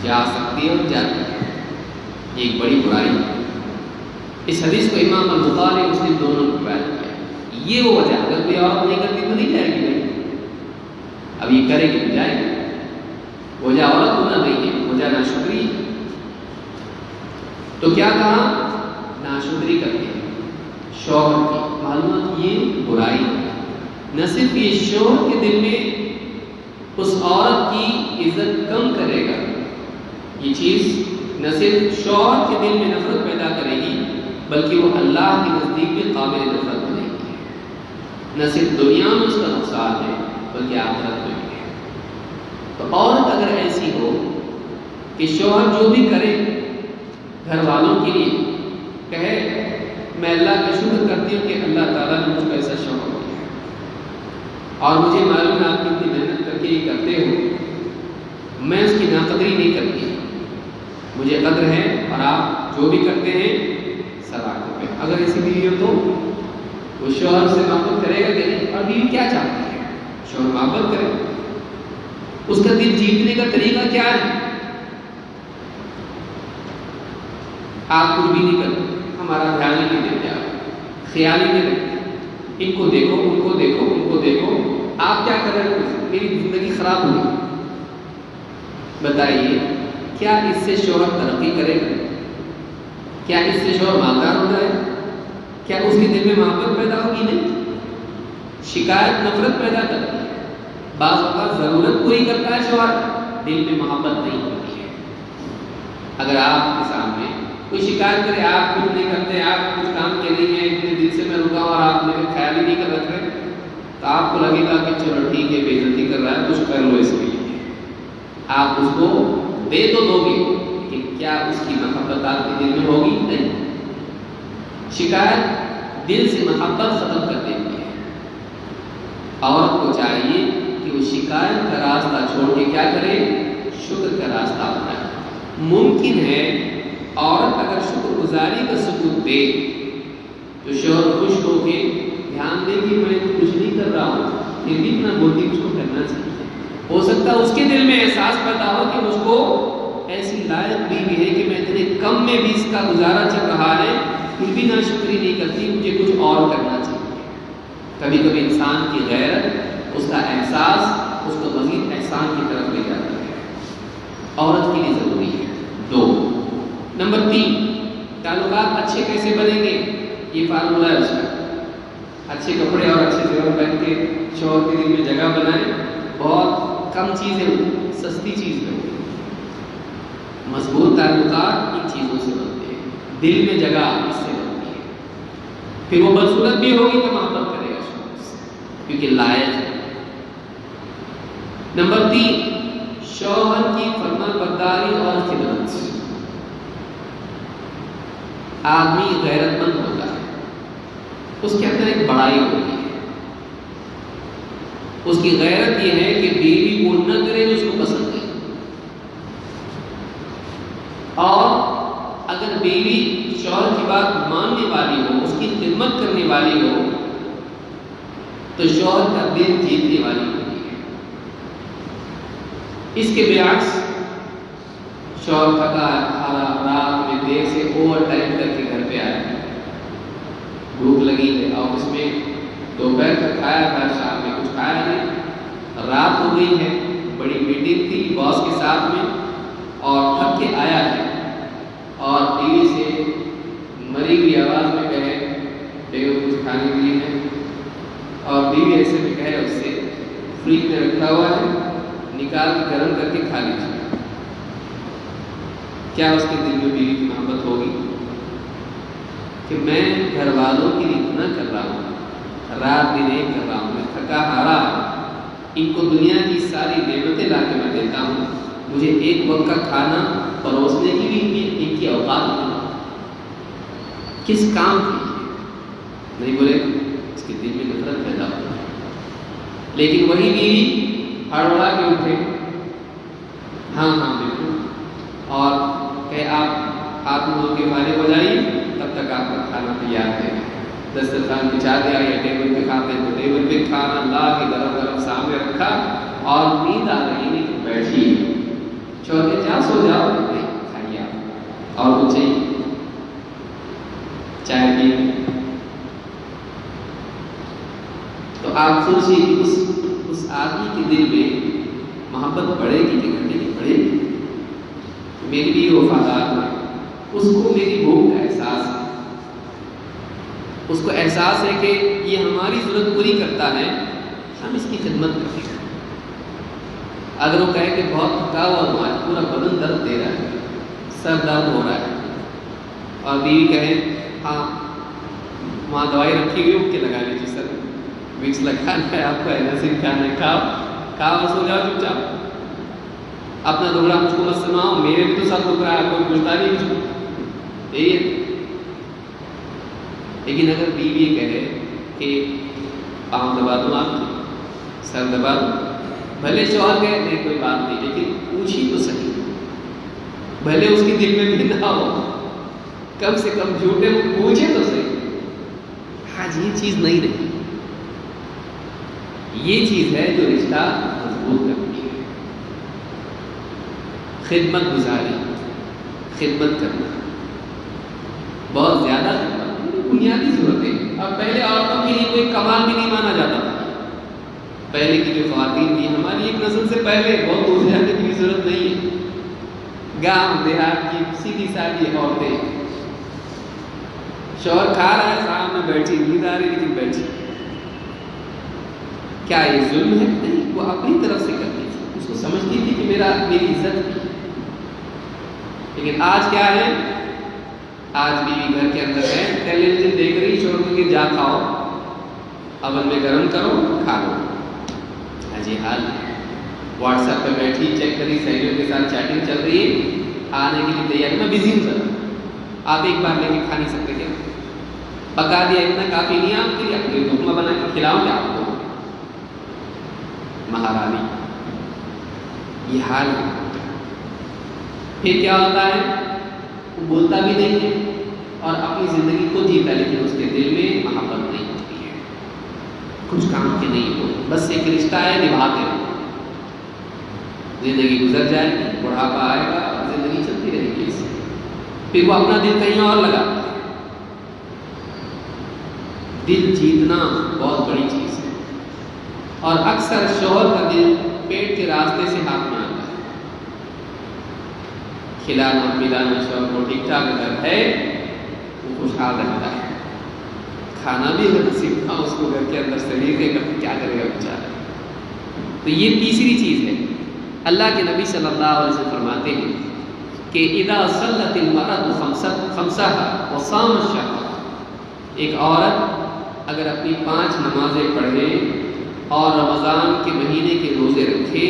جا سکتی ہے اور جاتی ہے. یہ ایک بڑی برائی ہے. اس حدیث کو امام البخاری اور مسلم دونوں نے بیان کیا. یہ وہ وجہ، اگر کوئی عورت نہیں کرتی تو نہیں جائے گی نہیں، اب یہ کرے گی تو جائے گی. وجہ عورت ہونا نہیں ہے، وجہ ناشکری ہے. تو کیا کہا؟ ناشکری کرتی ہے شوہر کی. معلومات یہ برائی ہے. نہ صرف یہ شوہر کے دل میں اس عورت کی عزت کم کرے گا، یہ چیز نہ صرف شوہر کے دل میں نفرت پیدا کرے گی بلکہ وہ اللہ کے نزدیک میں قابل نفرت بنے گی. نہ صرف دنیا میں اس کا نقصان ہے بلکہ آخرت میں بھی ہے. تو عورت اگر ایسی ہو کہ شوہر جو بھی کرے گھر والوں کے لیے کہے میں اللہ کا شکر کرتی ہوں کہ اللہ تعالیٰ نے مجھ کو ایسا شوہر دیا ہے اور مجھے معلوم ہے آپ کتنی محنت کر کے یہ کرتے ہو، میں اس کی ناقدری نہیں کرتی، مجھے قدر ہے اور آپ جو بھی کرتے ہیں صداقت پہ. اگر ایسی بیوی ہو تو وہ شوہر سے محبت کرے گا کہ نہیں؟ اور بیوی کیا چاہتی ہے؟ شوہر محبت کرے. اس کا دل جیتنے کا طریقہ کیا ہے؟ آپ کچھ بھی نہیں کرتے، ہمارا دھیان ہی نہیں دیتے، آپ خیال ہی نہیں رکھتے، ان کو دیکھو ان کو دیکھو ان کو دیکھو. آپ کیا کر رہے ہیں؟ میری زندگی خراب ہو گئی. بتائیے کیا اس سے شوہر ترقی کرے گا؟ کیا اس سے شوہر مالدار ہو جائے؟ کیا اس کے دل میں محبت پیدا ہوگی؟ نہیں. شکایت نفرت پیدا کرتی ہے. بعض اوقات ضرورت پوری کرتا ہے شوہر، دل میں محبت نہیں ہوتی ہے. اگر آپ کے سامنے کوئی شکایت کرے آپ کچھ نہیں کرتے، آپ کچھ کام کے نہیں ہیں، اتنے دن سے میں رکا اور آپ میرے خیال ہی نہیں کر رکھ رہے، تو آپ کو لگے گا کہ چلو ٹھیک ہے بے عزتی کر رہا ہے کچھ کر لو اس کے لیے. آپ اس کو دے تو دو گے کہ کیا اس کی محبت آپ کے دل میں ہوگی؟ نہیں. شکایت دل سے محبت ختم کر دیتی ہے. عورت کو چاہیے کہ وہ شکایت کا راستہ چھوڑ کے کیا کرے؟ شکر کا راستہ اپنائے. ممکن ہے عورت اگر شکر گزاری کا ثبوت دے تو شوہر خوش ہو کے دھیان دے کہ میں کچھ نہیں کر رہا ہوں پھر بھی اتنا بولتی مجھ کو کرنا چاہیے. ہو سکتا ہے اس کے دل میں احساس پیدا ہو کہ مجھ کو ایسی لائق بیوی ہے کہ میں اتنے کم میں بھی اس کا گزارا چل رہا ہے پھر بھی ناشکری نہیں کرتی، مجھے کچھ اور کرنا چاہیے. کبھی کبھی انسان کی غیرت، اس کا احساس اس کو مزید احسان کی طرف لے جاتا ہے. عورت کے لیے ضروری ہے. 2 نمبر 3 تعلقات اچھے کیسے بنیں گے؟ یہ فارمولہ ہے اس کا. اچھے کپڑے اور اچھے زیور پہن کے شوہر کے دل میں جگہ بنائیں. بہت کم چیز ہے، سستی چیز ہے. مضبوط تعلقات ان چیزوں سے بنتے ہیں. دل میں جگہ اس سے بنتی ہے. پھر وہ بدصورت بھی ہوگی تو محبت کرے گا شوہر سے کیونکہ لائق ہے. نمبر 3 شوہر کی فرما برداری اور خدمت. آدمی غیرت مند ہوتا ہے، اس کے اندر ایک بڑائی ہوتی ہے. اس کی غیرت یہ ہے کہ بیوی وہ نہ کرے جو اس کو پسند ہے. اور اگر بیوی شوہر کی بات ماننے والی ہو، اس کی خدمت کرنے والی ہو تو شوہر کا دل جیتنے والی ہوتی ہے. اس کے برعکس شوہر تھکا ہارا رات میں دیر سے اوور ٹائم کر کے گھر پہ آیا، بھوک لگی ہے آفس میں، دوپہر کا کھایا تھا، شام میں کچھ کھایا نہیں، رات ہو گئی ہے، بڑی میٹنگ تھی باس کے ساتھ میں اور تھک کے آیا ہے اور بیوی سے مری ہوئی آواز میں کہے بیگم کچھ کھانے کے لیے ہے، اور بیوی ایسے میں کہے اس سے فریج میں رکھا ہوا ہے نکال کے گرم کر کے کھا لیجیے. کیا اس کے دل میں بیوی کی محبت ہوگی کہ میں گھر والوں کے لیے اتنا کر رہا ہوں، رات دن ایک کر رہا ہوں، میں تھکا ہارا ان کو دنیا کی ساری نعمتیں لا کے میں دیتا ہوں، مجھے ایک وقت کا کھانا پروسنے کی بھی ان کی اوقات نہیں، کس کام کی؟ نہیں بولے اس کے دل میں نفرت پیدا ہو۔ لیکن وہی بیوی ہڑبڑا کے اٹھے، ہاں ہاں بالکل، اور کہ آپ ہاتھ منہ دھو کے فارغ ہو جائیے، تب تک آپ کا کھانا تیار ہے، دسترخوان بچھا دیا یا ٹیبل پہ کھاتے تو ٹیبل پہ کھانا لا کے گرم گرم سامنے رکھا، اور نیند آ رہی نہیں کہ بیٹھیے، چوتھے جا سو جاؤ، نہیں کھائیے آپ، اور کچھ چاہیے، چائے پیے۔ تو آپ سوچیے کہ اس آدمی کے دل میں محبت بڑھے گی کہ نہیں بڑھے گی؟ میری بھی وفادار ہے، اس کو میری بھوک کا احساس ہے، اس کو احساس ہے کہ یہ ہماری ضرورت پوری کرتا ہے، ہم اس کی خدمت کرتے ہیں۔ اگر وہ کہے کہ بہت تھکا ہوا ہوں، آج پورا بدن درد دے رہا ہے، سر درد ہو رہا ہے، اور بیوی کہے ہاں وہاں دوائی رکھی ہوئی اٹھ کے لگا لیجیے، سر وکس لگانا ہے آپ کو، ایلرجی کھانا ہے، کھاؤ سو جاؤ چپ چاپ، اپنا دکھڑا مجھ کو مت سناؤ، میرے بھی تو سر دکھ رہا ہے، کوئی پوچھتا نہیں مجھ کو، یہی ہے۔ لیکن اگر بیوی کہے کہ پاؤں دبا دوں آپ کی، سر دبا دوں، بھلے شوہر کہے نہیں کوئی بات نہیں، لیکن پوچھی تو صحیح، بھلے اس کے دل میں بھی نہ ہو، کم سے کم جھوٹے پوچھے تو صحیح، آج یہ چیز نہیں رہی۔ یہ چیز ہے جو رشتہ مضبوط کرتی ہے، خدمت گزاری، خدمت کرنا، بہت زیادہ خدمت، بنیادی ضرورتیں۔ اب پہلے عورتوں کے لیے کوئی کمال بھی نہیں مانا جاتا تھا، پہلے کی جو خواتین تھی ہماری ایک نسل سے پہلے، بہت دور جانے کی بھی ضرورت نہیں ہے، گاؤں دیہات کی سیدھی سادھی عورتیں، شوہر کھا رہا ہے سامنے بیٹھی، نیند آ رہی لیکن بیٹھی، کیا یہ ظلم ہے؟ نہیں، وہ اپنی طرف سے کرتی تھی، اس کو سمجھتی تھی کہ میری عزت بھی ہے۔ لیکن آج کیا ہے؟ آج بیوی گھر کے اندر ہے، ٹیلی ویژن دیکھ رہی، چھوڑ کے جا کھاؤ، اوون میں گرم کرو کھا لو، آج یہ حال ہے۔ واٹس ایپ پہ بیٹھی، چیک کری، سہیلیوں کے ساتھ چیٹنگ چل رہی ہے، آنے کے لیے تیار، میں بزی ہوں سر، آپ ایک بار لے کے کھا نہیں سکتے کیا؟ پکا دیا اتنا کافی نہیں آپ کے لیے، اپنے دکھما بنا کے کھلاؤں گا آپ کو، مہارانی، یہ حال ہے۔ پھر کیا ہوتا ہے؟ وہ بولتا بھی نہیں ہے اور اپنی زندگی کو جیتا، لیکن اس کے دل میں محبت نہیں ہوتی ہے، کچھ کام کے نہیں ہو، بس ایک رشتہ ہے نبھاتے رہو، زندگی گزر جائے گی، بڑھاپا آئے گا اور زندگی چلتی رہے گی، پھر وہ اپنا دل کہیں اور لگاتا ہے۔ دل جیتنا بہت بڑی چیز ہے، اور اکثر شوہر کا دل پیٹ کے راستے سے ہاتھ میں آتا ہے، کھلانا پلانا شوہر کو ٹھیک ٹھاک اگر ہے وہ خوشحال رہتا ہے، کھانا بھی اگر نصیب نہ اس کو گھر کے اندر شریر کے گھر کیا کرے گا بیچارہ۔ تو یہ تیسری چیز ہے، اللہ کے نبی صلی اللہ علیہ وسلم فرماتے ہیں کہ اذا صلت المرأة خمسها وصامت شهرها، ایک عورت اگر اپنی 5 نمازیں پڑھے اور رمضان کے مہینے کے روزے رکھے،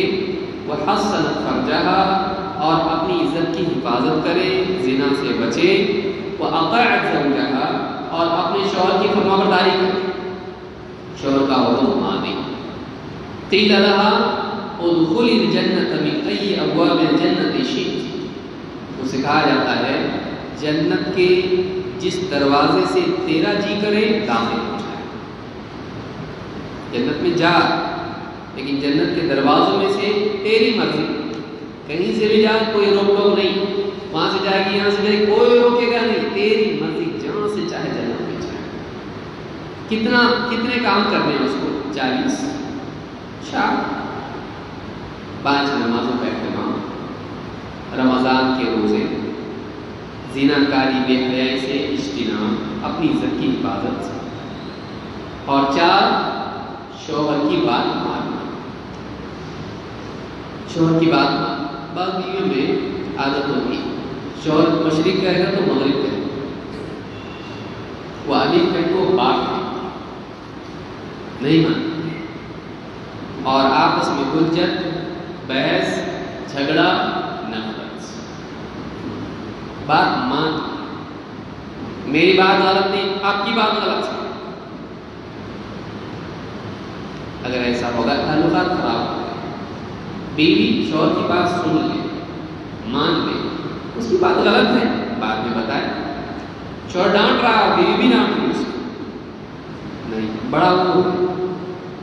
وحصنت فرجها، اور اپنی عزت کی حفاظت کرے، زنا سے بچے، واطاعت زوجها، اور اپنے شوہر کی فرمانبرداری کرے، شوہر کا حکم مانے، قیل لها ادخلی الجنة من ای ابواب الجنة شئت، اسے کہا جاتا ہے جنت کے جس دروازے سے تیرا جی کرے داخل ہو جائے، جنت میں جا، لیکن جنت کے دروازوں میں سے تیری مرضی، کہیں سے بھی جا کوئی روک ٹوک نہیں، وہاں سے جائے گی یہاں سے جائے گی کوئی روکے گا نہیں، تیری مرضی، جہاں سے چاہے جنت میں جائے۔ کتنے کام کرنے ہیں اس کو؟ 40 شام، 5 نمازوں کا اہتمام، رمضان کے روزے، زنا کاری بے حیائی سے اجتناب، اپنی عزت کی حفاظت، اور 4 شوہر کی بات ماننا، شوہر کی بات ماننا۔ بعض بیویوں میں عادت ہوتی ہے، شوہر مشرق کہے گا تو مغرب کہے گا، وہ الف کہے تو بات نہیں مانتے، اور آپس میں حجت، بحث، جھگڑا، نفرت۔ بات مان، میری بات غلط نہیں، آپ کی بات غلط ہے۔ اگر ایسا ہوگا تعلقات خراب ہو گئے۔ بیوی شوہر کی بات سن لے، مان لے، اس کی بات غلط ہے بعد میں بتائے۔ شوہر ڈانٹ رہا، بیوی بھی ڈانٹ رہی اس کو، نہیں، بڑا وہ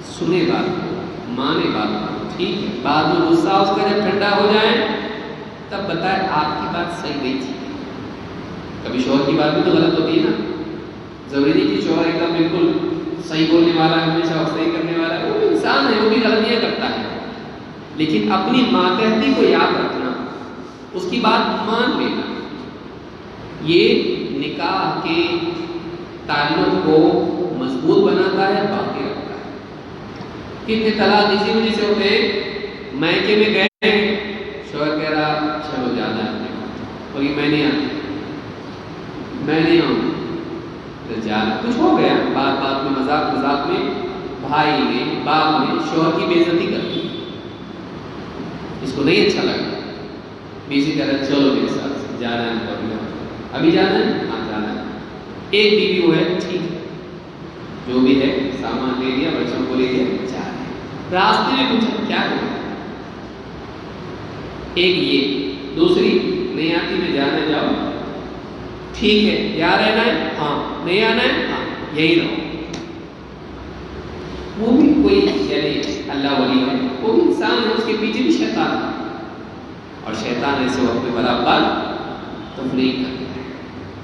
سنے بات کو، مانے بات کو، ٹھیک ہے۔ بعد میں غصہ اس کا جب ٹھنڈا ہو جائے تب بتائے آپ کی بات صحیح نہیں تھی۔ کبھی شوہر کی بات بھی تو غلط ہوتی ہے نا، ضروری نہیں کہ شوہر ایک دم بالکل صحیح بولنے والا ہے، ہمیشہ صحیح کرنے والا ہے، وہ بھی انسان ہے، وہ بھی غلطیاں کرتا ہے، لیکن اپنی ماتحتی کو یاد رکھنا، اس کی بات مان لینا، یہ نکاح کے تعلق کو مضبوط بناتا ہے، باقی رکھتا ہے۔ کتنے طلاق اسی وجہ سے ہوتے ہیں، میکے میں گئے، شوہر کہہ رہا چلو جانا ہے، اور یہ میں نہیں آتی، میں نہیں آؤں، جانا، کچھ ہو گیا، بات بات میں، مذاق مذاق میں بھائی نے، باپ نے شوہر کی بے عزتی کر دی، اس کو نہیں اچھا لگا، بیوی کہہ رہا چلو میرے ساتھ جانا ہے، ابھی جانا ہے، ہاں جانا ہے۔ ایک بیوی وہ ہے، ٹھیک ہے جو بھی ہے، سامان لے لیا، بچوں کو لے لیا، جا رہے ہیں، راستے میں پوچھا کیا ہو، ایک یہ، دوسری نہیں آتی، میں جانا، جاؤ، ٹھیک ہے، یا رہنا ہے، ہاں، نہیں آنا ہے، ہاں، یہی رہو۔ وہ بھی کوئی یعنی اللہ ولی ہے، وہ بھی انسان ہے، اس کے پیچھے بھی شیطان ہے، اور شیطان ایسے وقت میں برابر تفریق کرتا ہے۔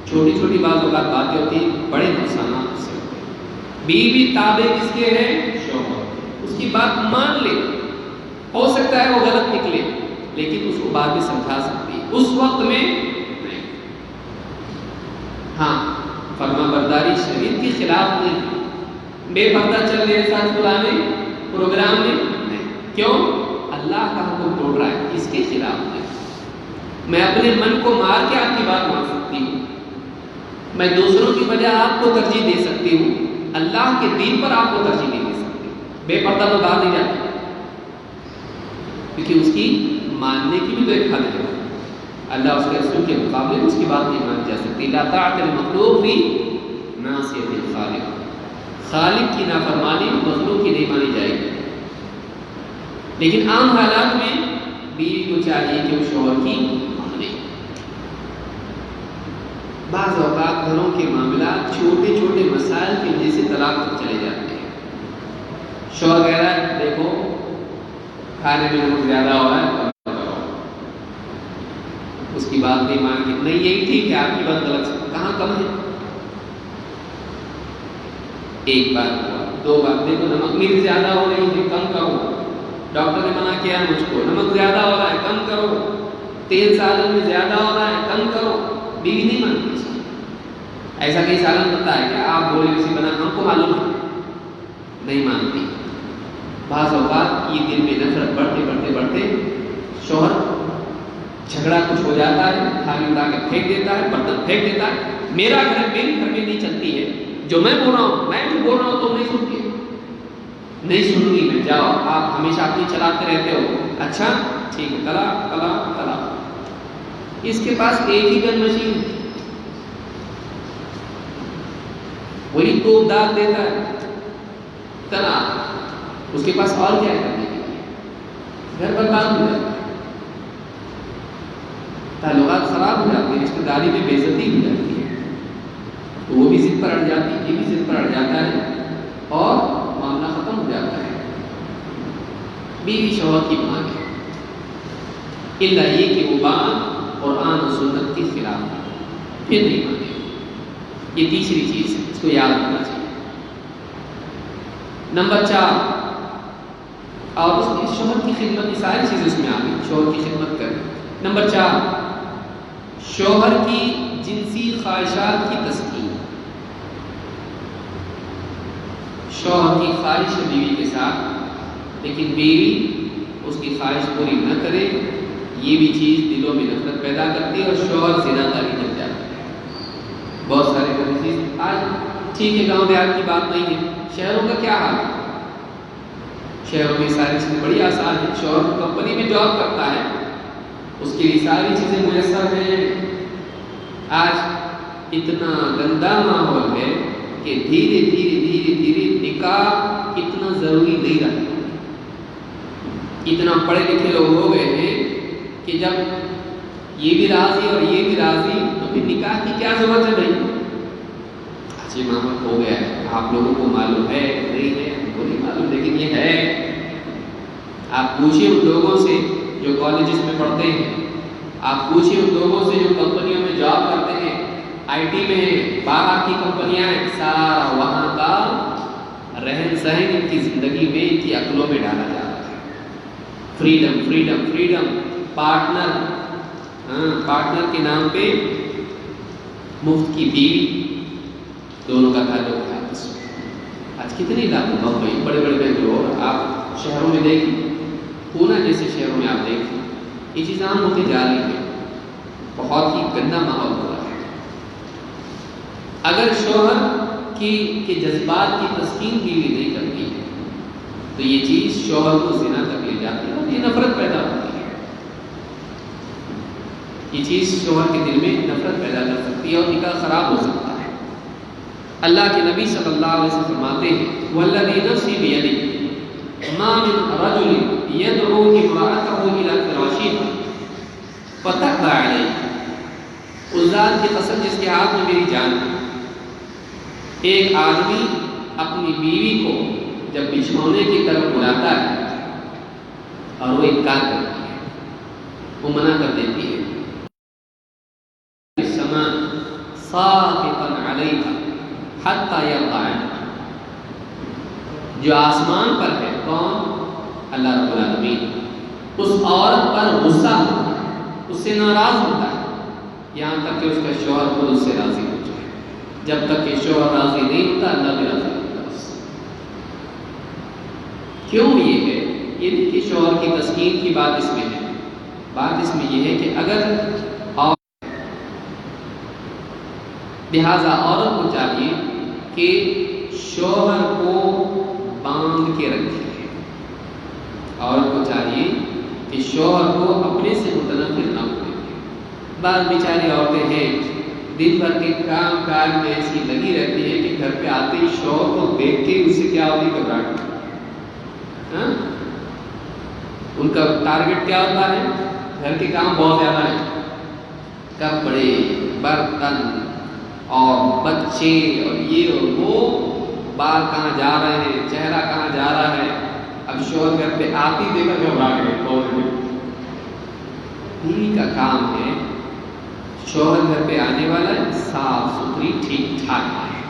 چھوٹی چھوٹی بعض اوقات باتیں ہوتی ہیں، بڑے نقصانات اس سے ہوتے ہیں۔ بیوی تابع کس کے ہے؟ شوہر، اس کی بات مان لے، ہو سکتا ہے وہ غلط نکلے، لیکن اس کو بعد میں سمجھا سکتی ہے، اس وقت میں نہیں۔ ہاں، فرما برداری شریعت کے خلاف نہیں، بے پردہ چل میرے ساتھ پرانے پروگرام میں نہیں، کیوں؟ اللہ کا حکم توڑ رہا ہے، اس کے خلاف نہیں۔ میں اپنے من کو مار کے آپ کی بات مان سکتی ہوں، میں دوسروں کی وجہ آپ کو ترجیح دے سکتی ہوں، اللہ کے دین پر آپ کو ترجیح نہیں دے سکتی۔ بے پردہ تو باہر نہیں جاتی، کیونکہ اس کی ماننے کی بھی تو ایک حد ہے، اللہ اس کے رسول کے مقابلے میں اس کی بات نہیں مانی جا سکتی۔ لا طاعۃ لمخلوق فی معصیۃ الخالق، خالق کی نافرمانی مخلوق کی نہیں مانی جائے گی۔ لیکن عام حالات میں بیوی کو چاہیے کہ وہ شوہر کی مانے۔ بعض اوقات گھروں کے معاملات چھوٹے چھوٹے مسائل کی وجہ سے طلاق تک چلے جاتے ہیں۔ شوہر کہہ رہا ہے دیکھو کھانے میں نمک زیادہ ہو رہا ہے، اس کی بات نہیں مان کے، نہیں یہی ٹھیک ہے، آپ کی بات غلط ہے، کہاں کم ہے؟ ایک بار ہوا، دو بار، دیکھو نمک میری زیادہ ہو رہی ہے، کم کرو، ڈاکٹر نے منع کیا ہے مجھ کو، نمک زیادہ ہو رہا ہے، کم کرو، تیل سالن میں زیادہ ہو رہا ہے، کم کرو، بیوی نہیں مانتی۔ ایسا کئی سالن بنتا ہے کہ آپ بولے اسی بنا، ہم کو معلوم ہے، نہیں مانتی۔ بعض اوقات یہ دل میں نفرت بڑھتے بڑھتے بڑھتے شوہر جھگڑا کچھ ہو جاتا ہے، تھالی اٹھا کے پھینک دیتا ہے، برتن پھینک دیتا ہے، میرا گھر میری گھر میں نہیں چلتی ہے، جو میں بول رہا ہوں، میں جو بول رہا ہوں تم نہیں سنتی، نہیں سنوں گی میں، جاؤ آپ ہمیشہ اپنی چلاتے رہتے ہو، اچھا ٹھیک ہے، طلاق طلاق طلاق۔ اس کے پاس ایک ہی گن مشین ہے، وہی توپ داغ دیتا ہے، طلاق، اس کے پاس اور کیا کرنے کے لیے، گھر برباد ہو جاتا ہے، تعلقات خراب ہو جاتے ہیں، رشتہ داری میں بے عزتی ہو جاتی ہے، تو وہ بھی ضد پر اڑ جاتی ہے، یہ بھی ضد پر اڑ جاتا ہے، اور معاملہ ختم ہو جاتا ہے۔ بیوی شوہر کی ماں ہے، الا یہ کہ وہ بات قرآن و سنت کے خلاف ہے، پھر نہیں مانے۔ یہ تیسری چیز ہے، اس کو یاد رکھنا چاہیے۔ نمبر 4، اور اس کی شوہر کی خدمت، کی ساری چیزیں اس میں آ گئی، شوہر کی خدمت کریں۔ نمبر 4، شوہر کی جنسی خواہشات کی تسکین۔ شوہر کی خواہش ہے بیوی کے ساتھ، لیکن بیوی اس کی خواہش پوری نہ کرے، یہ بھی چیز دلوں میں نفرت پیدا کرتی ہے، اور شوہر زنا کاری بن جاتا ہے۔ بہت سارے چیز آج ٹھیک ہے، گاؤں دیہات کی بات نہیں ہے، شہروں کا کیا حال ہے؟ شہروں میں ساری چیزیں بڑی آسان ہیں. شوہر کمپنی میں جاب کرتا ہے, اس کے لیے ساری چیزیں میسر ہیں. آج اتنا گندا ماحول ہے کہ دھیرے دھیرے دھیرے دھیرے نکاح اتنا ضروری نہیں رہا. اتنا پڑھے لکھے لوگ ہو گئے ہیں کہ جب یہ بھی راضی اور یہ بھی راضی تو پھر نکاح کی کیا ضرورت ہے بھائی. اچھی معاملہ ہو گیا ہے, آپ لوگوں کو معلوم ہے نہیں ہے ہم کو نہیں معلوم, لیکن یہ ہے. آپ پوچھئے ان لوگوں سے جو کالجز میں پڑھتے ہیں, آپ پوچھئے ان لوگوں سے جو کمپنیوں میں جاب کرتے ہیں, آئی ٹی میں ہیں, باہر کی کمپنیاں ہیں, سارا وہاں کا رہن سہن ان کی زندگی میں, ان کی عقلوں میں ڈالا جا رہا ہے. Freedom freedom freedom, partner, partner کے نام پہ مفت کی بیوی, دونوں کا تعلق ہے آپس میں. آج کتنے علاقوں بمبئی بڑے بڑے بنگلور آپ شہروں میں دیکھیں, پونا جیسے شہروں میں آپ دیکھیں, یہ چیز عام ہوتی جا رہی ہے. بہت ہی گندا ماحول ہو رہا ہے. اگر شوہر کے جذبات کی تسکین بیوی نہیں کرتی ہے تو یہ چیز شوہر کو زنا تک لے جاتی ہے اور یہ نفرت پیدا ہوتی ہے. یہ چیز شوہر کے دل میں نفرت پیدا کر سکتی ہے اور نکاح خراب ہو سکتا ہے. اللہ کے نبی صلی اللہ علیہ وسلم فرماتے ہیں والذی نفسی بیدہ ما من رجل يدعو امرأته الى فراشها فتأبى علیہ. اس ذات کی قسم جس کے ہاتھ میں میری جان ہے, ایک آدمی اپنی بیوی کو جب بچھونے کی طرف بلاتا ہے اور وہ انکار کرتی ہے, وہ منع کر دیتی ہے, السماء ساقطا علیہا حتی یرضى عنہا. جو آسمان پر ہے کون؟ اللہ رب العالمین. اس عورت پر غصہ ہوتا ہے, اس سے ناراض ہوتا ہے, یہاں تک کہ اس کا شوہر خود اس سے راضی ہو جائے. جب تک کہ شوہر راضی نہیں ہوتا اللہ بھی راضی ہوتا ہے اس سے. کیوں یہ ہے؟ یہ نہیں کہ شوہر کی تسکین کی بات اس میں ہے, بات اس میں یہ ہے کہ اگر لہذا عورت کو چاہیے کہ شوہر کو باندھ کے رکھے. عورت کو چاہیے کہ شوہر کو اپنے سے متنفر نہ کرے. بعض بیچاری عورتیں ہیں دن بھر کے کام کاج میں ایسی لگی رہتی ہے کہ گھر پہ آتے ہی شوہر کو دیکھ کے اس سے کیا ہوتی گھبراہٹ. ان کا ٹارگٹ کیا ہوتا ہے؟ گھر کے کام بہت زیادہ ہیں, کپڑے, برتن اور بچے اور یہ اور وہ, بال کہاں جا رہے ہیں, چہرہ کہاں جا رہا ہے. اب شوہر گھر پہ آتی دیکھا گھبرا گئے. بیوی کا کام ہے, شوہر گھر پہ آنے والا ہے صاف ستھری ٹھیک ٹھاک ہے,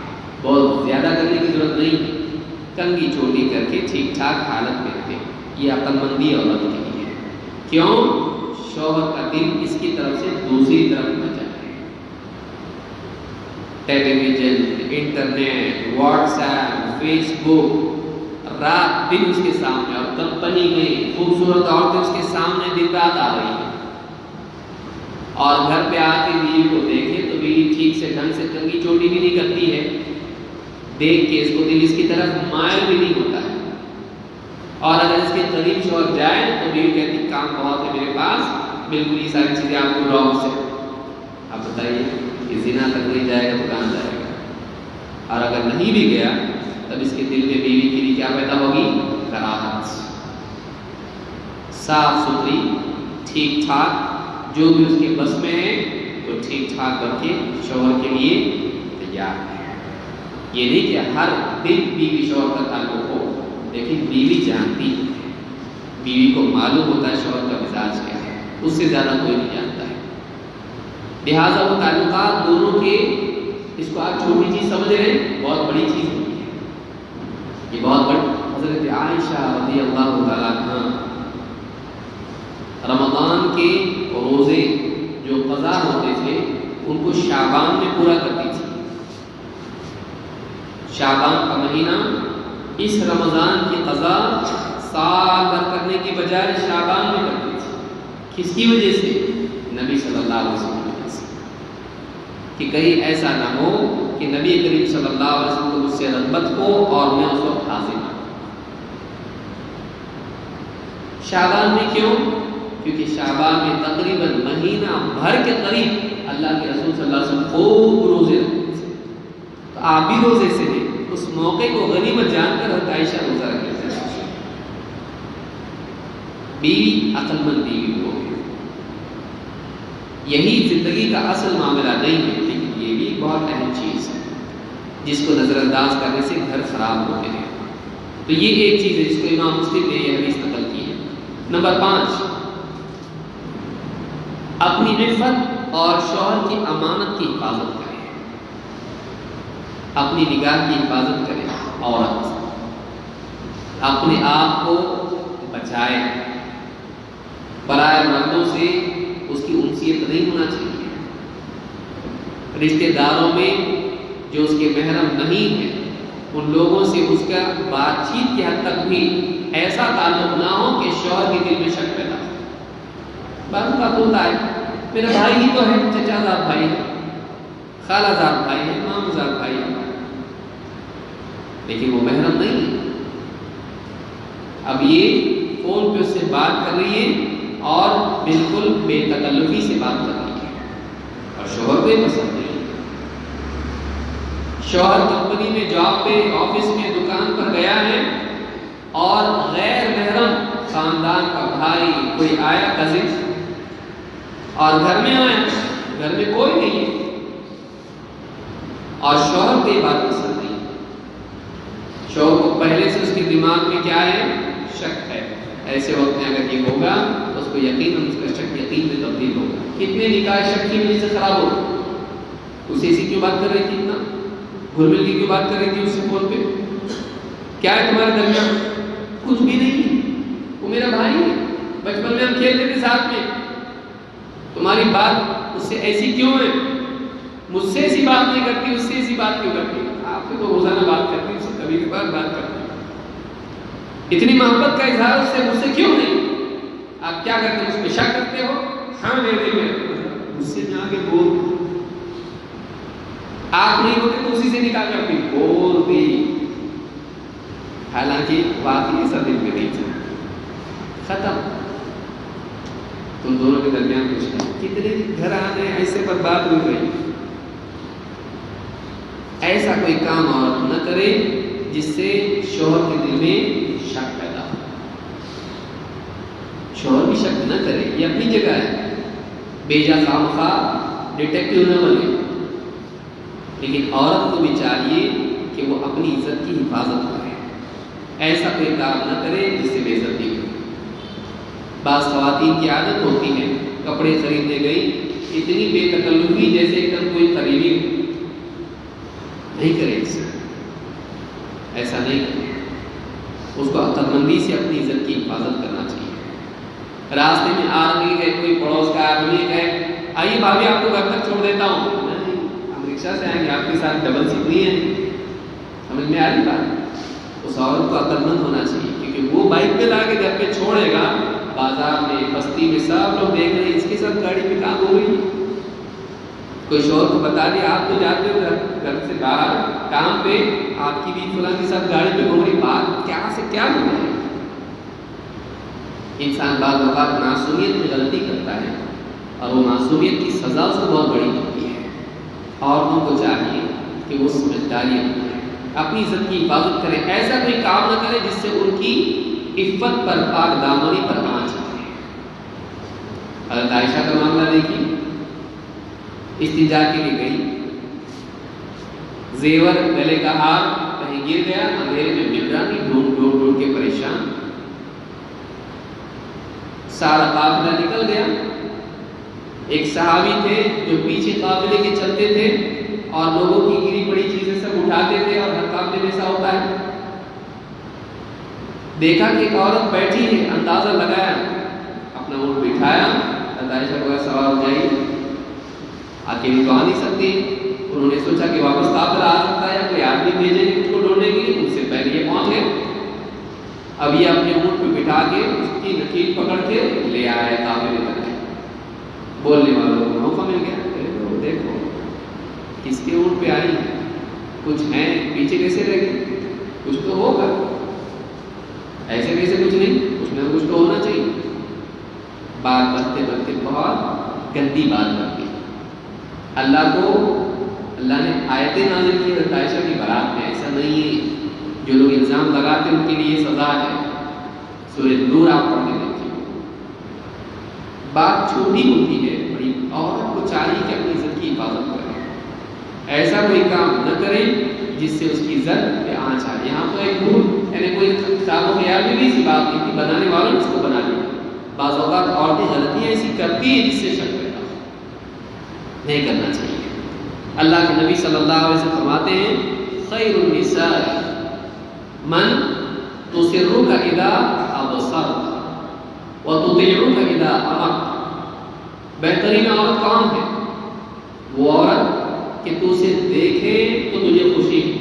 بہت زیادہ کرنے کی ضرورت نہیں ہے, کنگھی چوٹی کر کے ٹھیک ٹھاک حالت میں رکھے. یہ عقل مندی عورت کے لیے ہے. کیوں؟ شوہر کا دل اس کی طرف سے دوسری طرف نہ جائے. Television, internet, WhatsApp, Facebook, رات دن اس کے سامنے, اور کمپنی میں خوبصورت عورتیں اس کے سامنے دن رات آ رہی ہیں, اور گھر پہ آ کے بیوی کو دیکھے تو بیوی ٹھیک سے ڈھنگ سے کنگھی چوٹی بھی نہیں کرتی ہے, دیکھ کے اس کو دل اس کی طرف مائل بھی نہیں ہوتا ہے. اور اگر اس کے قریب شوہر جائے تو بیوی کہتی کام بہت ہے میرے پاس, بالکل یہ ساری چیزیں آپ کو رانگ سے. آپ بتائیے کہ زنا تک نہیں جائے گا تو کہاں جائے گا؟ اور اگر نہیں بھی گیا تب اس کے دل میں بیوی کے لیے کیا پیدا ہوگی؟ کراہت. صاف ستھری ٹھیک ٹھاک جو بھی اس کے بس میں ہے وہ ٹھیک ٹھاک کر کے شوہر کے لیے تیار ہے. یہ نہیں کہ ہر دن بیوی شوہر کا تعلق ہو, لیکن بیوی جانتی ہے, بیوی کو معلوم ہوتا ہے شوہر کا مزاج کیا ہے, اس سے زیادہ کوئی نہیں جانتا ہے. لہٰذا وہ تعلقات دونوں کے, اس کو آپ چھوٹی چیز سمجھ رہے ہیں, بہت بڑی چیز ہوتی ہے. یہ بہت بڑی. حضرت عائشہ رضی اللہ تعالیٰ عنہا رمضان کے روزے جو قضا ہوتے تھے ان کو شعبان میں پورا کرتی تھی. شعبان کا مہینہ, اس رمضان کی قضا سال بھر کرنے کی بجائے شعبان میں کرتی تھی. کس کی وجہ سے؟ نبی صلی اللہ علیہ وسلم کی وجہ سے, کہ کہیں ایسا نہ ہو کہ نبی کریم صلی اللہ علیہ وسلم کو مجھ سے رغبت ہو اور میں اس وقت حاضر نہ ہوں. شعبان میں کیوں؟ کیونکہ شعبان میں تقریباً مہینہ بھر کے قریب اللہ کے رسول صلی اللہ علیہ وسلم خوب روزے رکھتے تھے، تو آپ بھی روزے سے لیں، اس موقع کو غنیمت جان کر حضرت عائشہ روزہ رکھ لیتے ہیں۔ بیوی عقل مند بیوی ہو، یہی زندگی کا اصل معاملہ نہیں ہے، لیکن یہ بھی بہت اہم چیز ہے جس کو نظر انداز کرنے سے گھر خراب ہوتے ہیں۔ تو یہ ایک چیز ہے جس کو امام مسلم نے یہ حدیث نقل کی ہے۔ نمبر 5، اپنی عفت اور شوہر کی امانت کی حفاظت کریں، اپنی نگاہ کی حفاظت کریں، عورت اپنے آپ کو بچائے، برائے مردوں سے اس کی انسیت نہیں ہونا چاہیے، رشتہ داروں میں جو اس کے محرم نہیں ہیں ان لوگوں سے اس کا بات چیت کی حد تک بھی ایسا تعلق نہ ہو کہ شوہر کے دل میں شک پیدا ہو۔ بعض کا ہوتا ہے میرا بھائی ہی تو ہے، چچا زاد بھائی ہے، خالہ زاد بھائی ہے، مامو زاد بھائی ہے، لیکن وہ محرم نہیں ہے۔ اب یہ فون پہ اس سے بات کر رہی ہے اور بالکل بے تکلفی سے بات کر رہی ہے، اور شوہر کو یہ پسند نہیں ہے۔ شوہر کمپنی میں، جاب پہ، آفس میں، دکان پر گیا ہے اور غیر محرم خاندان کا بھائی کوئی آیا، کزن، اور گھر میں آیا، گھر میں کوئی نہیں ہے اور شوہر کو یہ بات پسند نہیں ہے۔ شوہر کو پہلے سے اس کے دماغ میں کیا ہے؟ شک ہے۔ ایسے وقت میں اگر یہ ہوگا تو اس کو یقیناً اس کا شک یقین میں تبدیل ہوگا۔ کتنے نکاح شک کی وجہ سے خراب ہو؟ اسے اسی کیوں بات کر رہی تھی، اتنا گھل مل کی کیوں بات کر رہی تھی اس سے فون پہ؟ کیا ہے تمہارے درمیان؟ کچھ بھی نہیں، وہ میرا بھائی ہے، بچپن میں ہم کھیلتے تھے ساتھ میں، تمہاری بات اس سے ایسی کیوں ہے؟ مجھ سے ایسی بات نہیں کرتی، اس سے ایسی بات کیوں کرتی؟ آپ سے تو روزانہ بات کرتی، اس سے کبھی کبھار بات کرتی، اتنی محبت کا اظہار اس سے مجھ سے کیوں نہیں؟ آپ کیا کرتے ہیں؟ اس پہ شک کرتے ہو؟ ہاں میرے دل میں اس سے میں آگے بول، آپ نہیں ہوتے تو اسی سے نکال کرتی، بول دی، حالانکہ واقعی ایسا دل میں نہیں تھا، ختم، تم دونوں کے درمیان کچھ نہیں۔ کتنے گھر آنے ایسے برباد ہو گئے۔ ایسا کوئی کام عورت نہ کرے جس سے شوہر کے دل میں شک پیدا ہو۔ شوہر بھی شک نہ کرے، یہ اپنی جگہ ہے، بیجا خامخواہ ڈیٹیکٹیو نہ بنے، لیکن عورت کو بھی چاہیے کہ وہ اپنی عزت کی حفاظت کرے، ایسا کوئی کام نہ کرے جس سے بے عزتی ہو۔ بعض خواتین کی عادت ہوتی ہے، کپڑے خریدنے گئی، اتنی بے تکلفی جیسے ایک دم کوئی قریبی ہو، نہیں کرے ایسا نہیں کرے، اس کو عقل مندی سے اپنی عزت کی حفاظت کرنا چاہیے۔ راستے میں آ رہی ہے کوئی پڑوس کا آدمی ہے، آئیے بھابھی آپ کو گھر تک چھوڑ دیتا ہوں، نہیں ہم رکشا سے آئیں گے، آپ کے ساتھ ڈبل سیٹ نہیں ہے، سمجھ میں آ رہی بات؟ اس عورت کو عقل مند ہونا چاہیے، کیونکہ وہ بائک پہ لا کے گھر پہ چھوڑے گا، بازار میں، بستی میں سب لوگ دیکھ رہے ہیں اس کے ساتھ گاڑی پہ کام ہو رہی ہے۔ کوئی شوہر کو بتا دیا آپ تو جاتے ہو گھر سے باہر کام پہ، آپ کی بھی فلاں کے ساتھ گاڑی پہ گھوم رہی، بات کیا سے کیا ہو رہا ہے؟ انسان بعض اوقات معصومیت میں غلطی کرتا ہے اور وہ معصومیت کی سزا اس کو بہت بڑی ہوتی ہے۔ عورتوں کو چاہیے کہ وہ سمجھداری اپنی عزت کی حفاظت کریں، ایسا کوئی کام نہ کرے جس سے ان کی عفت پر، پاک دامنی پر آنچ آئے۔ حضرت عائشہ کا معاملہ دیکھیے، استنجا کے لیے گئی، زیور، گلے کا ہار کہیں گر گیا، اندھیرے میں مل رہا نہیں، ڈھونڈ ڈھونڈ ڈھونڈ کے پریشان، سارا قافلہ نکل گیا۔ ایک صحابی تھے جو پیچھے قافلے کے چلتے تھے اور لوگوں کی گری پڑی چیزیں سب اٹھاتے تھے، اور ہر قافلے میں ایسا ہوتا ہے، دیکھا کہ ایک عورت بیٹھی ہے، اندازہ لگایا، اپنا اونٹ بٹھایا، عائشہ کو سوار ہو جائے، اکیلی تو آ نہیں سکتی، انہوں نے سوچا کہ واپس قافلہ آ سکتا ہے یا کوئی آدمی بھیجیں گے اس کو ڈھونڈنے کے لیے، ان سے پہلے یہ پہنچ گئے۔ اب یہ اپنے اونٹ پہ بٹھا کے اس کی نکیل پکڑ کے لے آیا قافلے تک۔ بولنے والوں کو موقع مل گیا، دیکھو کس کے اونٹ پہ آئی، کچھ ہیں، پیچھے کیسے رہ گئی، کچھ تو ہوگا، ایسے کیسے کچھ نہیں، کچھ نہ کچھ تو ہونا چاہیے. بات بنتے بنتے بہت گندی بات بن گئی. اللہ نے آیتیں نازل کی حضرت عائشہ کی برات میں. ایسا نہیں ہے، جو لوگ الزام لگاتے ان کے لیے سزا ہے. سورہ نور آپ پڑھ کے دیکھیے. بات چھوٹی ہوتی ہے بڑی، عورت کو چاہیے کہ اپنی عزت کی حفاظت کرے. ایسا کوئی کام نہ کرے جس سے اس کی عزت پہ آنچ آئے. یہاں تو ایک بھول، یعنی کوئی خیال و خیال میں بھی ایسی بات نہیں تھی، بنانے والوں نے اس کو بنا لیا. بعض اوقات عورتیں غلطیاں ایسی کرتی ہیں جس سے شک پیدا ہو. نہیں کرنا چاہیے. اللہ کے نبی صلی اللہ علیہ وسلم فرماتے ہیں خیر النساء من تسرک اذا ابصرت وتطیعک اذا امرت. بہترین عورت کون ہے؟ وہ عورت کہ تو اسے دیکھے تو تجھے خوشی ہو.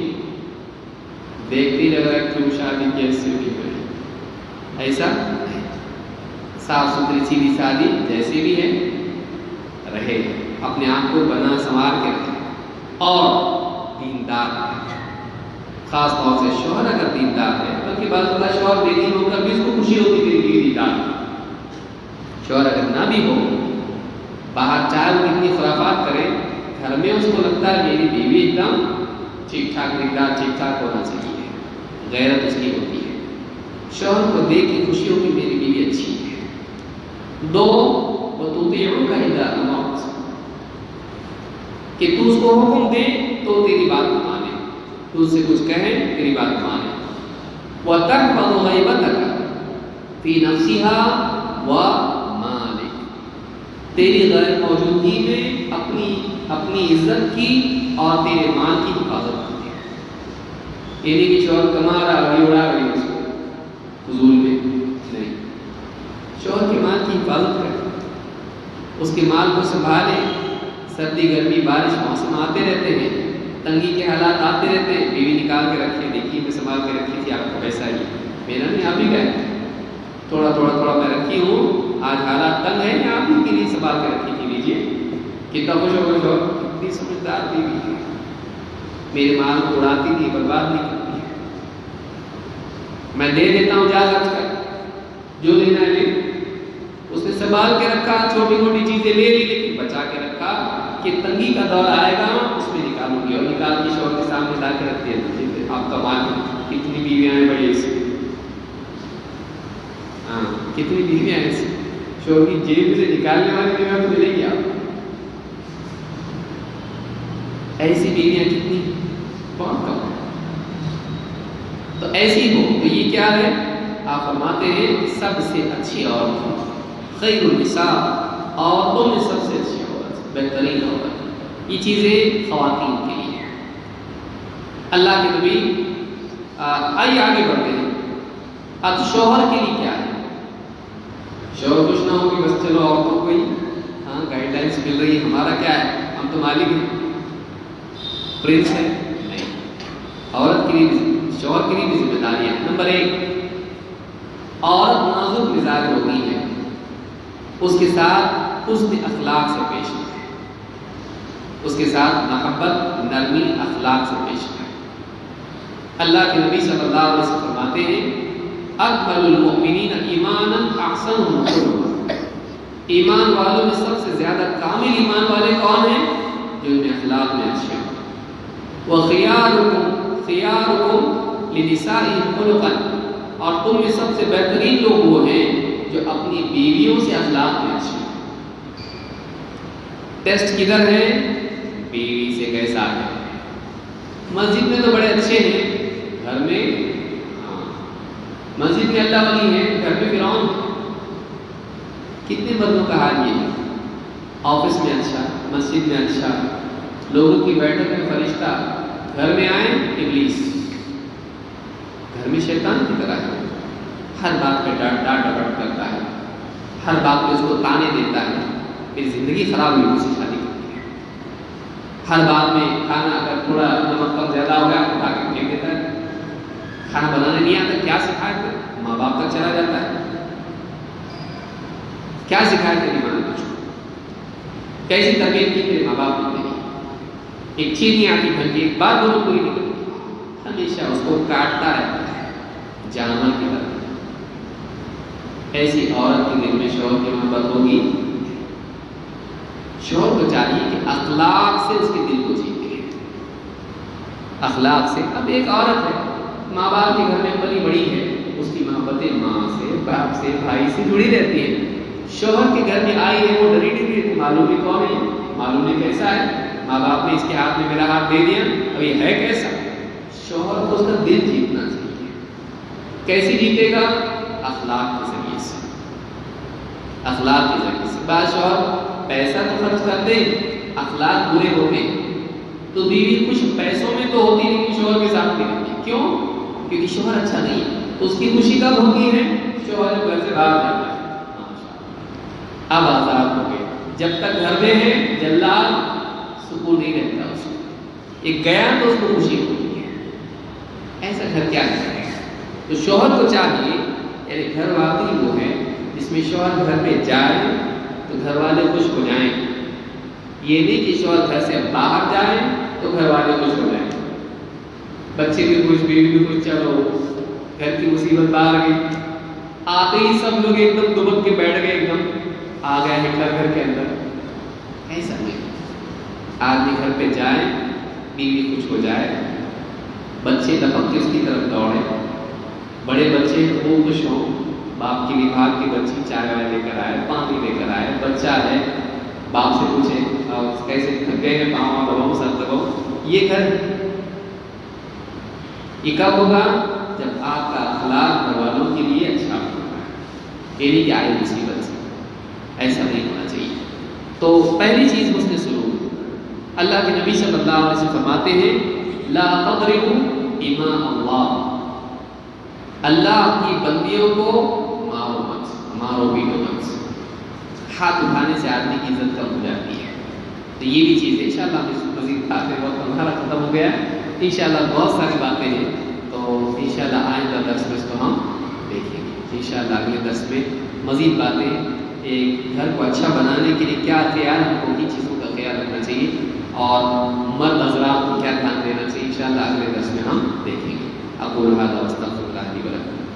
دیکھتی لگ رہا ہے کیوں شادی کیسے ہوئی. ایسا صاف ستھری سیدھی سادی جیسے بھی ہے رہے، اپنے آپ کو بنا سنوار کے رکھے اور دیندار ہے. خاص طور سے شوہر اگر دیندار ہے، بلکہ بعض اوقات شوہر بے دین ہو کر بھی اس کو خوشی ہوتی ہے کہ دیندار. شوہر اگر نہ بھی ہو، باہر چاہے وہ کتنی خرافات کرے، گھر میں اس کو لگتا ہے میری بیوی ایک دم ٹھیک ٹھاک دیندار ٹھیک ٹھاک ہونا چاہیے، غیرت اس کی ہوتی ہے. شوہر کو دیکھ کے خوشی ہو کہ میری بیوی اچھی ہے. دو وتطیعک اذا امرت، کہ تو اس کو حکم دے تو تیری بات مانے، تو اس سے کچھ کہے تیری بات مانے. وتحفظ غیبتک فی نفسها ومالک، تیری غیر موجودگی میں اپنی عزت کی اور تیرے مال کی حفاظت کرتی ہے. یہ نہیں کہ شوہر کما رہا ہے اڑا رہی اس کو فضول میں نہیں. شوہر کے مال کی حفاظت کرے، اس کے مال کو سنبھالے. سردی گرمی بارش موسم آتے رہتے ہیں، تنگی کے حالات آتے رہتے ہیں. بیوی نکال کے رکھے، دیکھیے میں سنبھال کے رکھی تھی آپ کو پیسہ ہی میرا نہیں، آپ ہی گئے تھوڑا تھوڑا میں رکھی ہوں. آج حالات تنگ ہے کہ آپ ہی کے لیے سنبھال کے رکھی تھی. لیجیے کتنا خوش ہو گئے. اتنی سمجھدار بیوی ہے، میرے مال کو اڑاتی نہیں، برباد نہیں کرتی ہے. میں دے دیتا ہوں جا خرچ کر، جو لینا ہے لے. اس نے سنبھال کے رکھا، چھوٹی موٹی چیزیں لے لی لیکن بچا کے رکھا کہ تنگی کا دور آئے گا اس میں نکالوں گی. اور نکال کے شوہر کے سامنے لا کے رکھتی ہے. آپ کا مال کتنی بیویاں ہیں بڑی ایسی، ہاں کتنی بیویاں ہیں ایسی. شوہر کی جیب سے نکالنے والی بیویاں تو ملے گی آپ. ایسی بیویاں کتنی، بہت کم. تو ایسی ہو تو یہ کیا ہے؟ آپ فرماتے ہیں سب سے اچھی عورت، خیر النساء، عورتوں میں سب سے اچھی عورت، بہترین عورت. یہ چیزیں خواتین کے لیے ہیں. اللہ کے نبی آئیے آگے بڑھتے ہیں. اب شوہر کے لیے کیا ہے؟ شوہر کچھ نہ ہو کہ بس چلو عورتوں کو ہی ہاں گائیڈ لائنس مل رہی ہے، ہمارا کیا ہے، ہم تو مالک ہیں، پرنس ہے. نہیں، عورت کے لیے شوہر کے لیے بھی ذمہ داریاں. نمبر 1، عورت نازک مزاج ہوتی ہے، اس کے ساتھ حسن اخلاق سے پیش آئے، اس کے ساتھ محبت نرمی اخلاق سے پیش آئے. اللہ کے نبی صلی اللہ علیہ وسلم فرماتے ہیں اکمل المؤمنین ایمانا احسنهم خلقا. ایمان والوں میں سب سے زیادہ کامل ایمان والے کون ہیں؟ جو ان اخلاق میں اچھے ہوں. وخیارکم خیارکم لنسائهم خلقا، اور تم میں سب سے بہترین لوگ وہ ہیں جو اپنی بیویوں سے اخلاق میں اچھے ہیں. ٹیسٹ کدھر ہے؟ بیوی سے کیسا ہے. مسجد میں تو بڑے اچھے ہیں، گھر میں مسجد میں اللہ ولی ہے، گھر میں فرعون. کتنے مردوں کا حال یہ ہے، آفس میں اچھا، مسجد میں اچھا، لوگوں کی بیٹھک میں فرشتہ، گھر میں آئے ابلیس. گھر میں شیطان کی طرح ہے، ہر بات پہ ڈانٹ ڈپٹ کرتا ہے، ہر بات پہ اس کو تانے دیتا ہے. پھر زندگی خراب ہوئی اس سے شادی کرتی ہے. ہر بات میں کھانا اگر تھوڑا نمک کم زیادہ ہو گیا اٹھا کے پھینک دیتا ہے. کھانا بنانے نہیں آتا، کیا سکھائے پھر ماں باپ تک چلا جاتا ہے. کیا سکھائے تیری ماں نے تجھ کو، کیسی تربیت کی تیرے ماں باپ نے. ایک چیز نہیں آتی گھر کی، ایک بات دونوں پوری نہیں کرتی، ہمیشہ اس کو کاٹتا رہتا ہے جانور کی طرح. ایسی عورت کے دل میں شوہر کی محبت ہوگی؟ شوہر کو چاہیے کہ اخلاق سے اس کے دل کو جیتے ہیں، اخلاق سے۔ اب ایک عورت ہے، ماں باپ کے گھر میں پلی بڑی ہے، اس کی محبتیں ماں سے، باپ سے، بھائی سے جڑی رہتی ہیں۔ شوہر کے گھر میں آئی ہے، وہ ڈری ڈری رہتی، معلوم نہیں کون ہے، معلوم نہیں کیسا ہے، ماں باپ نے اس کے ہاتھ میں میرا ہاتھ دے دیا، اب یہ ہے کیسا؟ شوہر کو اس کا دل جیتنا چاہیے۔ کیسے جیتے گا؟ اخلاق کے ذریعے سے، اخلاق کے ذریعے سے۔ بعض شوہر پیسہ تو خرچ کر دے، اخلاق برے ہوتے ہیں تو بیوی کچھ پیسوں میں تو ہوتی نہیں، شوہر کے ساتھ نہیں رہتی۔ کیوں؟ کیونکہ شوہر اچھا نہیں ہے۔ تو اس کی خوشی کب ہوتی ہے؟ شوہر جب گھر سے باہر جاتا ہے، اب آزاد ہو گئے۔ جب تک گھر میں ہے جلال سکون نہیں رہتا اس کو، ایک گیا تو اس کو خوشی ہوتی ہے۔ ایسا گھر کیا کرے گا؟ تو شوہر کو چاہیے، یعنی گھر والی وہ ہے جس میں شوہر گھر میں جائے تو گھر والے خوش ہو جائیں، یہ نہیں کہ شوہر گھر سے باہر جائے تو گھر والے خوش ہو جائیں، بچے بھی خوش، بیوی بھی خوش، چلو گھر کی مصیبت باہر گئی، آتے ہی سب لوگ ایک دم دبک کے بیٹھ گئے، ایک دم آ گیا ہٹلر گھر کے اندر۔ ایسا نہیں، آدمی گھر پہ جائے، بیوی خوش ہو جائے، بچے لپک کے اس کی طرف دوڑے، بڑے بچے وہ خوش ہوں، باپ کی نبھاگ کی بچی چائے وائے لے کر آئے، پانی لے کر آئے، بچہ ہے باپ سے پوچھے کیسے تھک گئے ہیں، پاؤں دباؤ سر دباؤ، یہ گھر یہ کب ہوگا؟ جب آپ کا اخلاق گھر والوں کے لیے اچھا ہوگا، یہ نہیں کہ آئے مصیبت سے، ایسا نہیں ہونا چاہیے۔ تو پہلی چیز حسن سلوک۔ اللہ کے نبی صلی اللہ علیہ وسلم فرماتے ہیں لا تضربوا اماء اللہ، اللہ کی بندیوں کو مارو مت، مارو پیٹو مت۔ ہاتھ اٹھانے سے آدمی کی عزت کم ہو جاتی ہے۔ تو یہ بھی چیز ہے، انشاءاللہ مزید باتیں، وقت ہمارا ختم ہو گیا ہے، انشاءاللہ بہت ساری باتیں ہیں، تو انشاءاللہ آئندہ درس میں اس کو ہم دیکھیں گے۔ انشاءاللہ اگلے درس میں مزید باتیں، ایک گھر کو اچھا بنانے کے لیے کیا خیال، ہم کو کن چیزوں کا خیال رکھنا چاہیے اور مرد حضرات کو کیا دھیان دینا چاہیے، انشاءاللہ اگلے درس میں ہم دیکھیں گے۔ اقول ھذا واستغفر اللہ لی ولکم۔